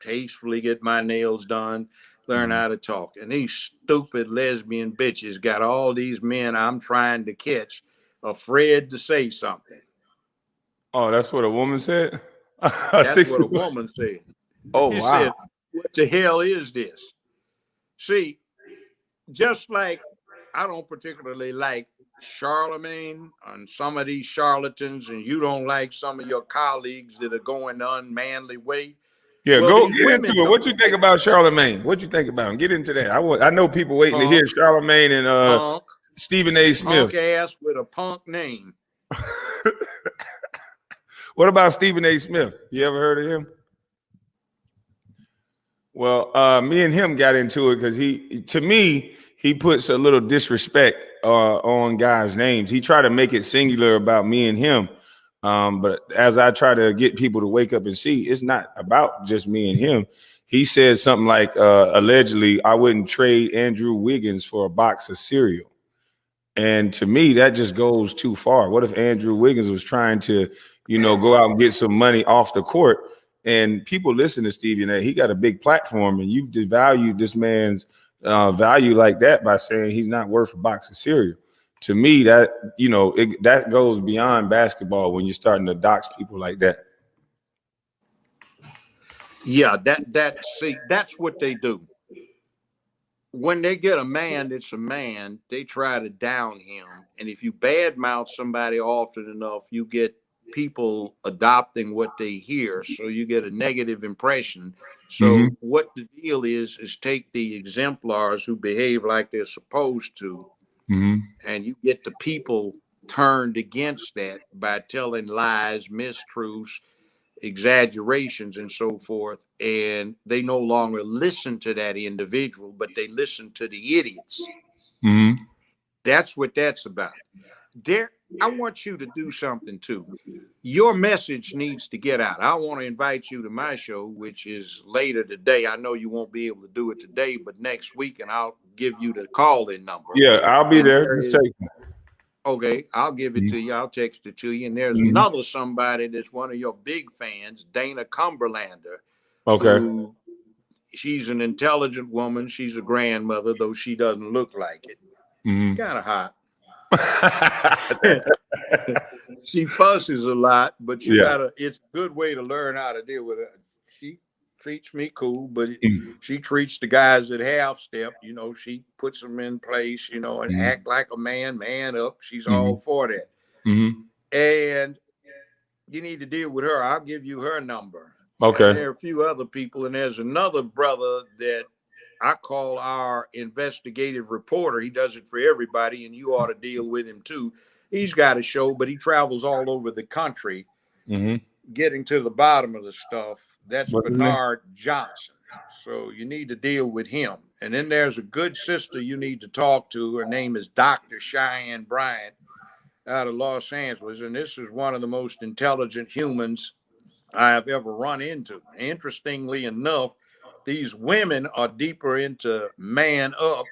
tastefully get my nails done, learn how to talk. And these stupid lesbian bitches got all these men I'm trying to catch afraid to say something." Oh, that's what a woman said? That's what a woman said. Oh, she wow. said, "What the hell is this?" See, just like I don't particularly like Charlemagne and some of these charlatans, and you don't like some of your colleagues that are going the unmanly way. Yeah, well, go get into it. What you think about Charlemagne? What you think about him? Get into that. I know people waiting to hear Charlemagne and Stephen A. Smith. Punk ass with a punk name. What about Stephen A. Smith? You ever heard of him? Well, me and him got into it because he puts a little disrespect on guys' names. He tried to make it singular about me and him. But as I try to get people to wake up and see, it's not about just me and him. He said something like, allegedly, I wouldn't trade Andrew Wiggins for a box of cereal. And to me, that just goes too far. What if Andrew Wiggins was trying to, go out and get some money off the court? And people listen to Stevie A. He got a big platform, and you've devalued this man's value like that by saying he's not worth a box of cereal. To me, that that goes beyond basketball when you're starting to dox people like that. Yeah, that's what they do. When they get a man that's a man, they try to down him. And if you badmouth somebody often enough, you get people adopting what they hear. So you get a negative impression. So what the deal is take the exemplars who behave like they're supposed to, and you get the people turned against that by telling lies, mistruths, exaggerations, and so forth. And they no longer listen to that individual, but they listen to the idiots. That's what that's about. I want you to do something too. Your message needs to get out. I want to invite you to my show, which is later today. I know you won't be able to do it today, but next week, and I'll give you the call-in number. Yeah, I'll be there. Okay, I'll give it to you. I'll text it to you. And there's another somebody that's one of your big fans, Dana Cumberlander. Okay. Who she's an intelligent woman. She's a grandmother, though she doesn't look like it. Mm-hmm. Kind of hot. She fusses a lot, but it's a good way to learn how to deal with her. She treats me cool, but she treats the guys at half step. You know, she puts them in place, you know, and act like a man up. She's all for that. Mm-hmm. And you need to deal with her. I'll give you her number. Okay. And there are a few other people, and there's another brother that I call our investigative reporter. He does it for everybody, and you ought to deal with him too. He's got a show, but he travels all over the country getting to the bottom of the stuff. That's Bernard Johnson. So you need to deal with him. And then there's a good sister you need to talk to. Her name is Dr. Cheyenne Bryant out of Los Angeles. And this is one of the most intelligent humans I have ever run into. Interestingly enough, these women are deeper into man up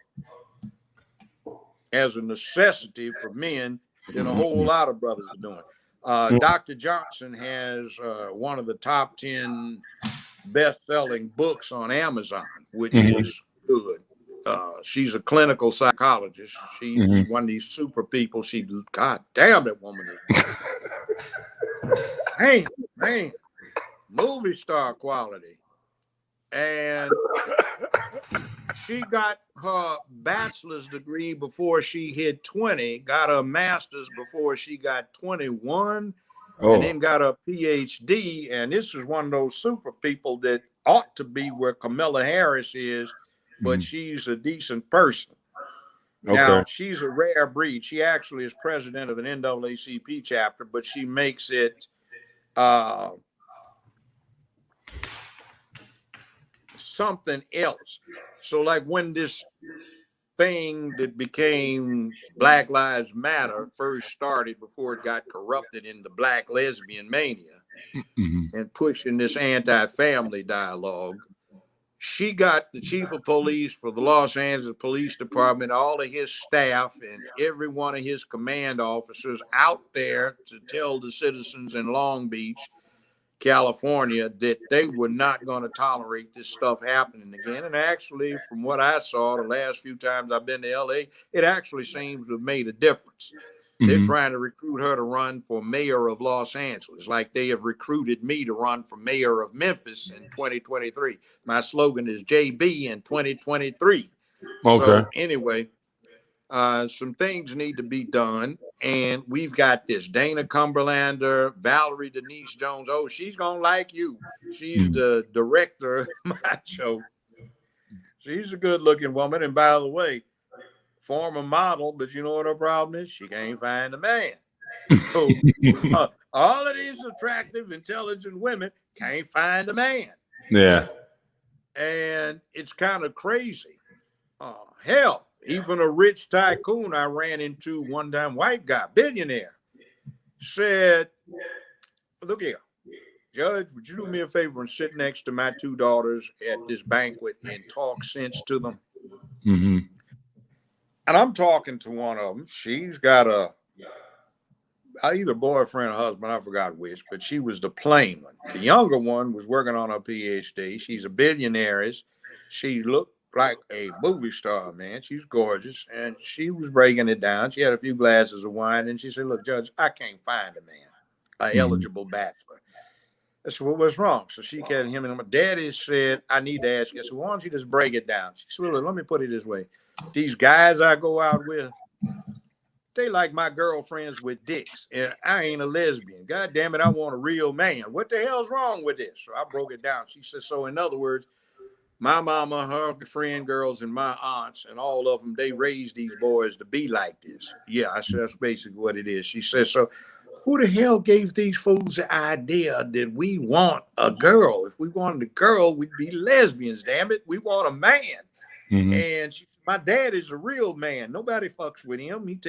as a necessity for men than a whole lot of brothers are doing. Dr. Johnson has one of the top 10 best-selling books on Amazon, which is good. She's a clinical psychologist. She's one of these super people. God damn, that woman is man, movie star quality. And she got her bachelor's degree before she hit 20, got her master's before she got 21, and then got a PhD. And this is one of those super people that ought to be where Kamala Harris is, but she's a decent person. Okay. Now, she's a rare breed. She actually is president of an NAACP chapter, but she makes it something else. So like when this thing that became Black Lives Matter first started, before it got corrupted into Black lesbian mania and pushing this anti-family dialogue, she got the chief of police for the Los Angeles Police Department, all of his staff and every one of his command officers out there to tell the citizens in Long Beach, California, that they were not going to tolerate this stuff happening again. And actually, from what I saw the last few times I've been to LA, it actually seems to have made a difference. They're trying to recruit her to run for mayor of Los Angeles, like they have recruited me to run for mayor of Memphis in 2023. My slogan is JB in 2023. Okay. So anyway, some things need to be done. And we've got this Dana Cumberlander, Valerie Denise Jones. Oh, she's going to like you. She's the director of my show. She's a good looking woman. And by the way, former model, but you know what her problem is? She can't find a man. So, all of these attractive, intelligent women can't find a man. Yeah. And it's kind of crazy. Hell, even a rich tycoon I ran into one time, white guy, billionaire, said, look here, Judge, would you do me a favor and sit next to my two daughters at this banquet and talk sense to them? And I'm talking to one of them. She's got either boyfriend or husband, I forgot which, but she was the plain one. The younger one was working on her PhD. She's a billionaire. She looked like a movie star, man. She's gorgeous. And she was breaking it down. She had a few glasses of wine. And she said, look, Judge, I can't find a man, an eligible bachelor. I said, well, what's wrong? So she came to him and my daddy said, I need to ask you. I said, why don't you just break it down? She said, well, let me put it this way. These guys I go out with, they like my girlfriends with dicks. And I ain't a lesbian. God damn it, I want a real man. What the hell's wrong with this? So I broke it down. She said, so in other words, my mama, her friend girls, and my aunts, and all of them, they raised these boys to be like this. Yeah, I said, that's basically what it is. She said, so who the hell gave these fools the idea that we want a girl? If we wanted a girl, we'd be lesbians, damn it. We want a man. And she, my dad is a real man. Nobody fucks with him.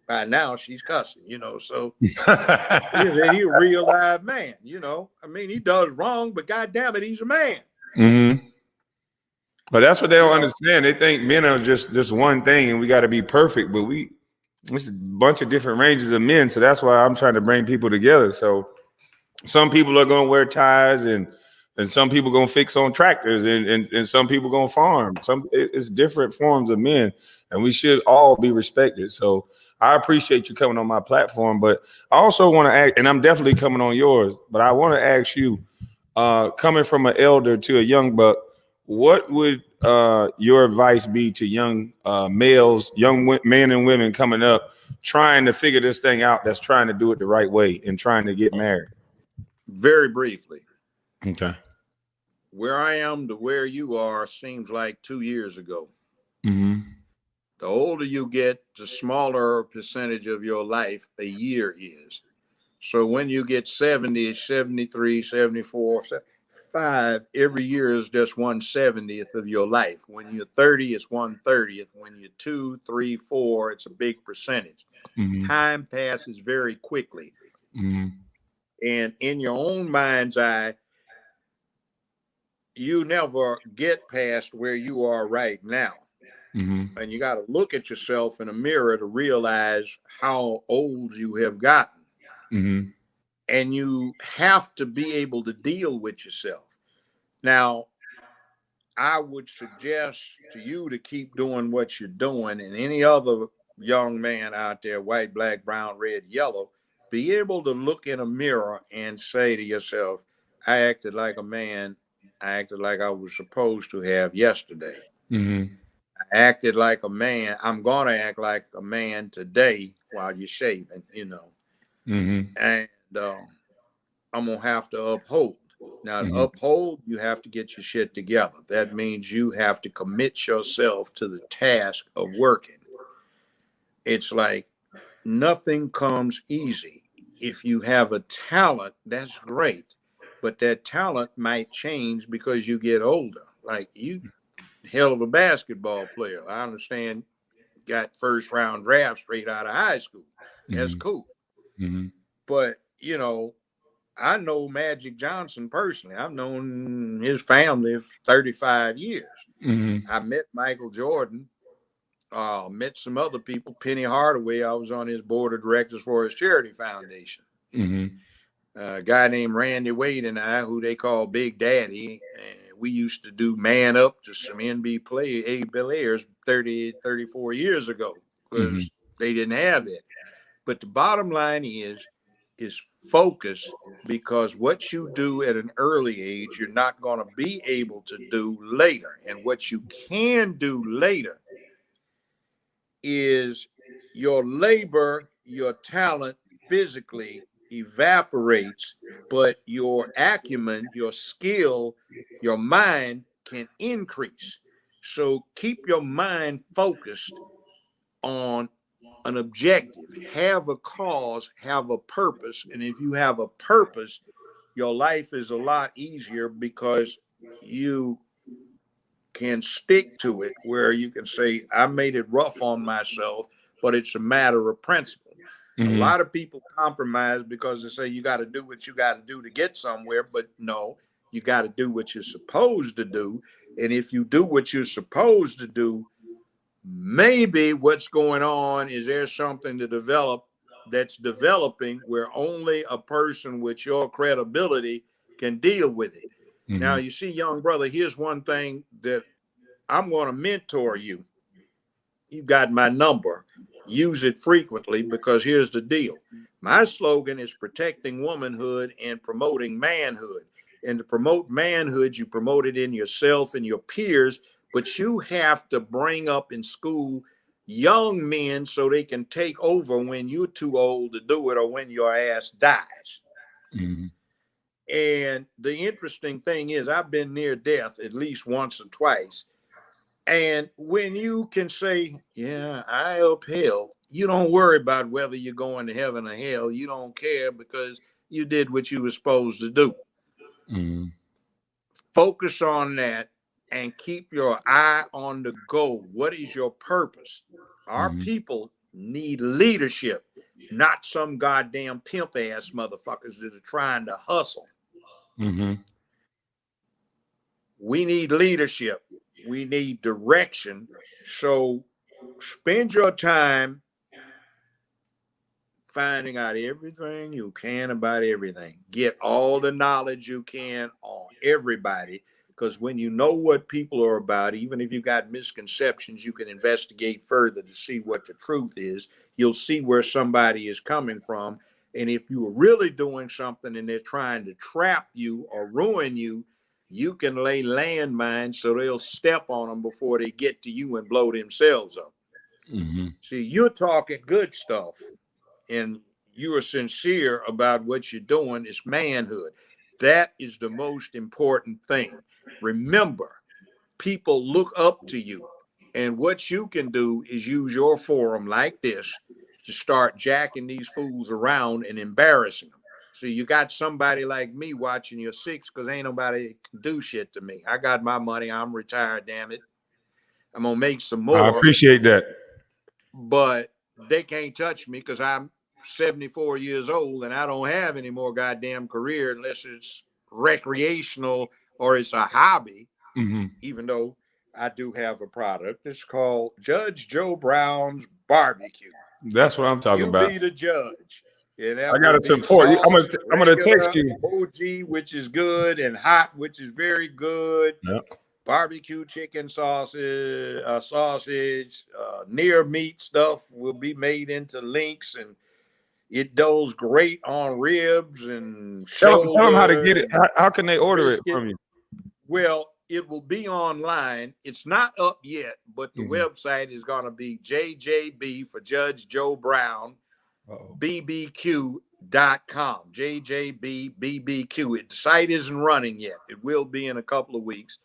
By now she's cussing, you know, so he's a real live man, you know. I mean, he does wrong, but God damn it, he's a man. But that's what they don't understand. They think men are just this one thing and we got to be perfect, but it's a bunch of different ranges of men. So that's why I'm trying to bring people together. So some people are going to wear ties and and some people gonna fix on tractors, and some people gonna farm. It's different forms of men, and we should all be respected. So I appreciate you coming on my platform, but I also want to ask, and I'm definitely coming on yours, but I want to ask you, coming from an elder to a young buck, what would your advice be to young males, men and women coming up, trying to figure this thing out, that's trying to do it the right way and trying to get married? Very briefly. Okay. Where I am to where you are seems like 2 years ago. Mm-hmm. The older you get, the smaller percentage of your life a year is. So when you get 70, 73, 74, 75, every year is just 1/70th of your life. When you're 30, it's 1/30th. When you're 2, 3, 4, it's a big percentage. Mm-hmm. Time passes very quickly. Mm-hmm. And in your own mind's eye, you never get past where you are right now. Mm-hmm. And you got to look at yourself in a mirror to realize how old you have gotten. Mm-hmm. And you have to be able to deal with yourself. Now, I would suggest to you to keep doing what you're doing, and any other young man out there, white, black, brown, red, yellow, be able to look in a mirror and say to yourself, I acted like a man. I acted like I was supposed to have yesterday. Mm-hmm. I acted like a man. I'm going to act like a man today while you're shaving, Mm-hmm. And I'm going to have to uphold. Now, to Mm-hmm. uphold, you have to get your shit together. That means you have to commit yourself to the task of working. It's like nothing comes easy. If you have a talent, that's great. But that talent might change because you get older. Like you, hell of a basketball player. I understand, got first round draft straight out of high school. That's Mm-hmm. cool. Mm-hmm. But, I know Magic Johnson personally. I've known his family for 35 years. Mm-hmm. I met Michael Jordan, met some other people. Penny Hardaway, I was on his board of directors for his charity foundation. Mm-hmm. A guy named Randy Wade and I, who they call Big Daddy, we used to do Man Up to some NBA players 34 years ago because they didn't have it. But the bottom line is focus, because what you do at an early age, you're not going to be able to do later. And what you can do later is your labor, your talent physically evaporates, but your acumen, your skill, your mind can increase. So keep your mind focused on an objective, have a cause, have a purpose. And if you have a purpose, your life is a lot easier because you can stick to it, where you can say, I made it rough on myself, but it's a matter of principle. A lot of people compromise because they say you got to do what you got to do to get somewhere, but no, you got to do what you're supposed to do. And if you do what you're supposed to do, maybe what's going on is there's something to develop that's developing where only a person with your credibility can deal with it. Mm-hmm. Now, you see, young brother, here's one thing that I'm going to mentor you. You've got my number. Use it frequently, because here's the deal. My slogan is protecting womanhood and promoting manhood. And to promote manhood, you promote it in yourself and your peers, but you have to bring up in school young men so they can take over when you're too old to do it or when your ass dies. Mm-hmm. And the interesting thing is, I've been near death at least once or twice. And when you can say, yeah, I upheld, you don't worry about whether you're going to heaven or hell. You don't care because you did what you were supposed to do. Mm-hmm. Focus on that and keep your eye on the goal. What is your purpose? Our people need leadership, not some goddamn pimp ass motherfuckers that are trying to hustle. Mm-hmm. We need leadership. We need direction. So spend your time finding out everything you can about everything. Get all the knowledge you can on everybody, because when you know what people are about, even if you got misconceptions, you can investigate further to see what the truth is. You'll see where somebody is coming from. And if you are really doing something and they're trying to trap you or ruin you, you can lay landmines so they'll step on them before they get to you and blow themselves up. See, you're talking good stuff and you are sincere about what you're doing. It's manhood. That is the most important thing. Remember, people look up to you. And what you can do is use your forum like this to start jacking these fools around and embarrassing them. So you got somebody like me watching your six because ain't nobody can do shit to me. I got my money. I'm retired, damn it. I'm going to make some more. I appreciate that. But they can't touch me because I'm 74 years old and I don't have any more goddamn career unless it's recreational or it's a hobby, even though I do have a product. It's called Judge Joe Brown's Barbecue. That's what I'm talking about. You be the judge. And I got to support you. I'm gonna text you. OG, which is good, and hot, which is very good. Yep. Barbecue chicken sausage, near meat stuff will be made into links, and it does great on ribs and tell them how to get it. How can they order it from you? Well, it will be online. It's not up yet, but the website is going to be JJB for Judge Joe Brown, BBQ.com. JJB BBQ. The site isn't running yet. It will be in a couple of weeks.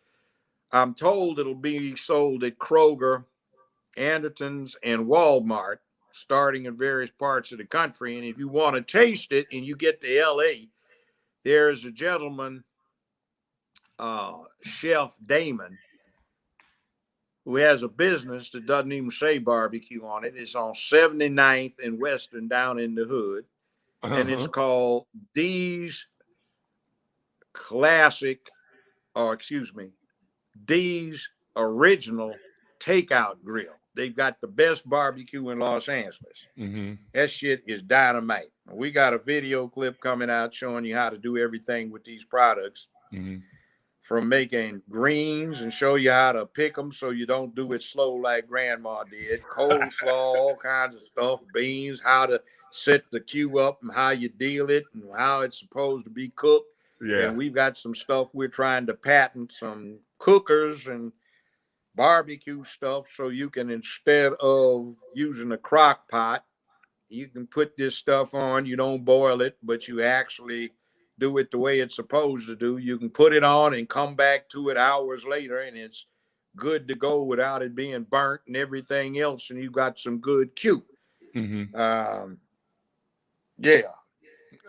I'm told it'll be sold at Kroger, Anderton's, and Walmart, starting in various parts of the country. And if you want to taste it and you get to LA, there's a gentleman, Chef Damon, who has a business that doesn't even say barbecue on it. It's on 79th and Western down in the hood. And it's called D's Original Takeout Grill. They've got the best barbecue in Los Angeles. That shit is dynamite. We got a video clip coming out showing you how to do everything with these products, from making greens and show you how to pick them so you don't do it slow like grandma did, coleslaw, all kinds of stuff, beans, how to set the queue up and how you deal it and how it's supposed to be cooked. And we've got some stuff we're trying to patent, some cookers and barbecue stuff, so you can, instead of using a crock pot, you can put this stuff on. You don't boil it, but you actually do it the way it's supposed to do. You can put it on and come back to it hours later, and it's good to go without it being burnt and everything else. And you got some good Q.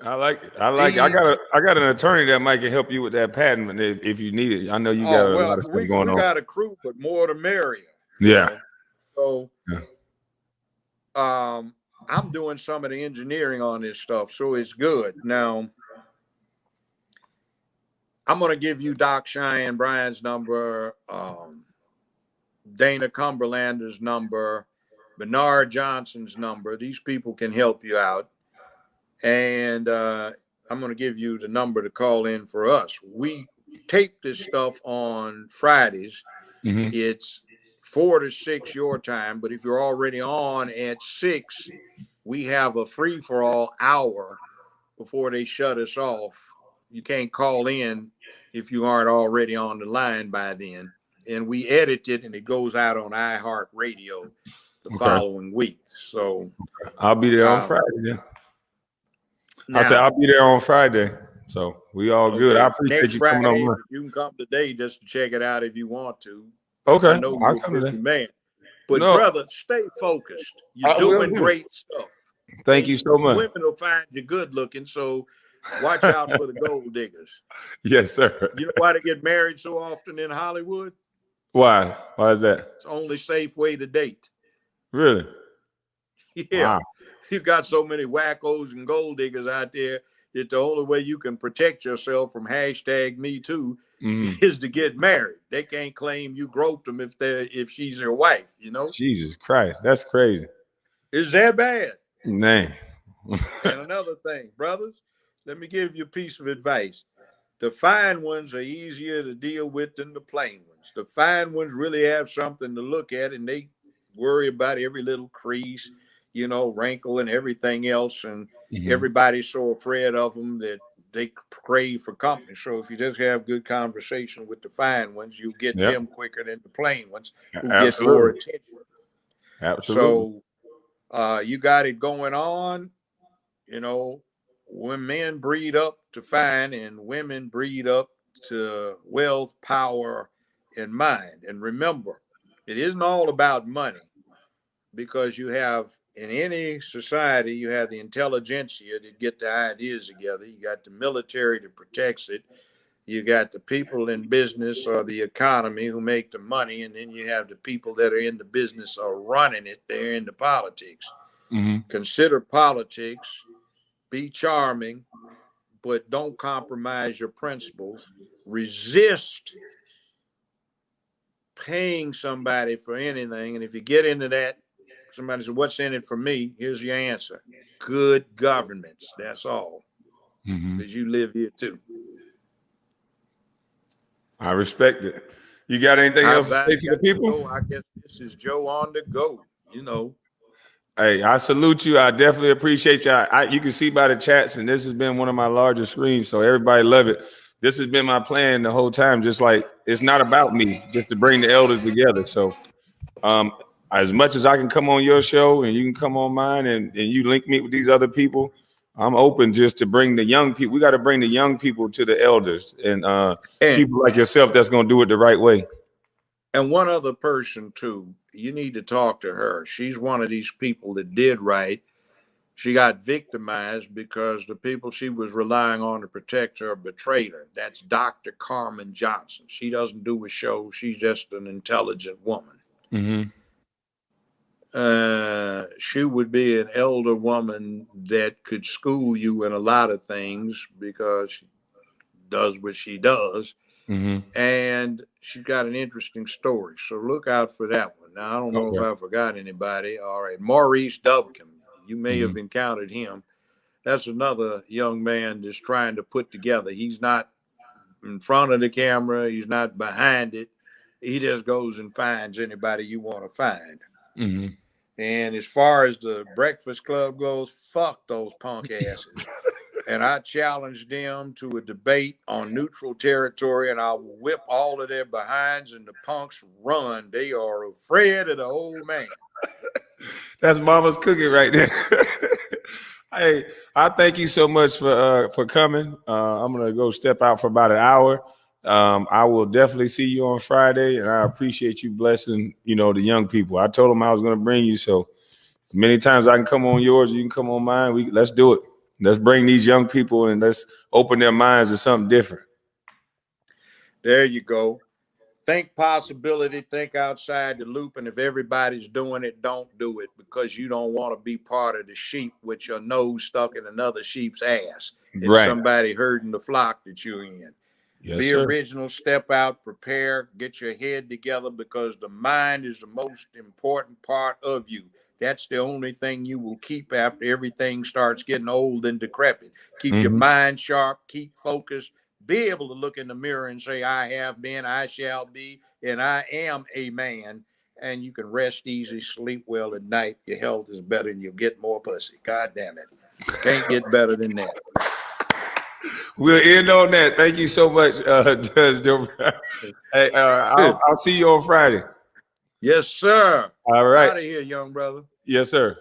I like it. I got an attorney that might can help you with that patent if you need it. I know you got a lot of stuff going on. We got a crew, but more the merrier. Yeah. So I'm doing some of the engineering on this stuff, so it's good. Now, I'm going to give you Doc Cheyenne Bryan's number, Dana Cumberlander's number, Bernard Johnson's number. These people can help you out. And I'm going to give you the number to call in for us. We tape this stuff on Fridays. It's 4 to 6 your time, but if you're already on at 6, we have a free-for-all hour before they shut us off. You can't call in if you aren't already on the line by then. And we edit it, and it goes out on iHeartRadio the following week. So I'll be there on Friday. Yeah. I said I'll be there on Friday. So we all good. I appreciate next you Friday, coming on. you can come today just to check it out if you want to. Okay. I know you're a busy man. But brother, stay focused. You're doing great stuff. Thank you so much. Women will find you good looking, so watch out for the gold diggers. Yes, sir. You know why they get married so often in Hollywood? Why? Why is that? It's the only safe way to date. Really? Yeah. Wow. You got so many wackos and gold diggers out there that the only way you can protect yourself from #MeToo is to get married. They can't claim you groped them if she's their wife, you know? Jesus Christ, that's crazy. Is that bad? Man. And another thing, brothers, let me give you a piece of advice. The fine ones are easier to deal with than the plain ones. The fine ones really have something to look at, and they worry about every little crease, wrinkle and everything else. And everybody's so afraid of them that they crave for company. So if you just have good conversation with the fine ones, you'll get them quicker than the plain ones who get more attention. Absolutely. So you got it going on. When men breed up to fine and women breed up to wealth, power, and mind. And remember, it isn't all about money, because you have, in any society, you have the intelligentsia to get the ideas together. You got the military that protects it. You got the people in business or the economy who make the money. And then you have the people that are in the business or running it. They're into politics. Consider politics. Be charming, but don't compromise your principles. Resist paying somebody for anything. And if you get into that, somebody says, what's in it for me? Here's your answer. Good governance. That's all. Because you live here too. I respect it. You got anything else to say to the people? I guess this is Joe on the go, Hey, I salute you. I definitely appreciate you. You can see by the chats, and this has been one of my larger screens, so everybody love it. This has been my plan the whole time, just like it's not about me, just to bring the elders together. So as much as I can come on your show and you can come on mine and you link me with these other people, I'm open just to bring the young people. We got to bring the young people to the elders and people like yourself that's going to do it the right way. And one other person, too, you need to talk to her. She's one of these people that did right. She got victimized because the people she was relying on to protect her betrayed her. That's Dr. Carmen Johnson. She doesn't do a show. She's just an intelligent woman. She would be an elder woman that could school you in a lot of things because she does what she does. And she's got an interesting story. So look out for that one. Now, I don't know if I forgot anybody. All right. Maurice Dubkin. You may have encountered him. That's another young man that's trying to put together. He's not in front of the camera. He's not behind it. He just goes and finds anybody you want to find. And as far as the Breakfast Club goes, fuck those punk asses. And I challenged them to a debate on neutral territory, and I will whip all of their behinds, and the punks run. They are afraid of the old man. That's mama's cooking right there. Hey, I thank you so much for coming. I'm going to go step out for about an hour. I will definitely see you on Friday, and I appreciate you blessing, the young people. I told them I was going to bring you, so as many times I can come on yours, you can come on mine. Let's do it. Let's bring these young people and let's open their minds to something different. There you go. Think possibility, think outside the loop. And if everybody's doing it, don't do it, because you don't want to be part of the sheep with your nose stuck in another sheep's ass. It's somebody herding the flock that you're in. Yes, be sir. Original, step out, prepare, get your head together, because the mind is the most important part of you. That's the only thing you will keep after everything starts getting old and decrepit. Keep your mind sharp, keep focused, be able to look in the mirror and say, I have been, I shall be, and I am a man. And you can rest easy, sleep well at night. Your health is better and you'll get more pussy. God damn it. Can't get better than that. We'll end on that. Thank you so much, Judge Joe. Hey, I'll see you on Friday. Yes, sir. All right. Out of here, young brother. Yes, sir.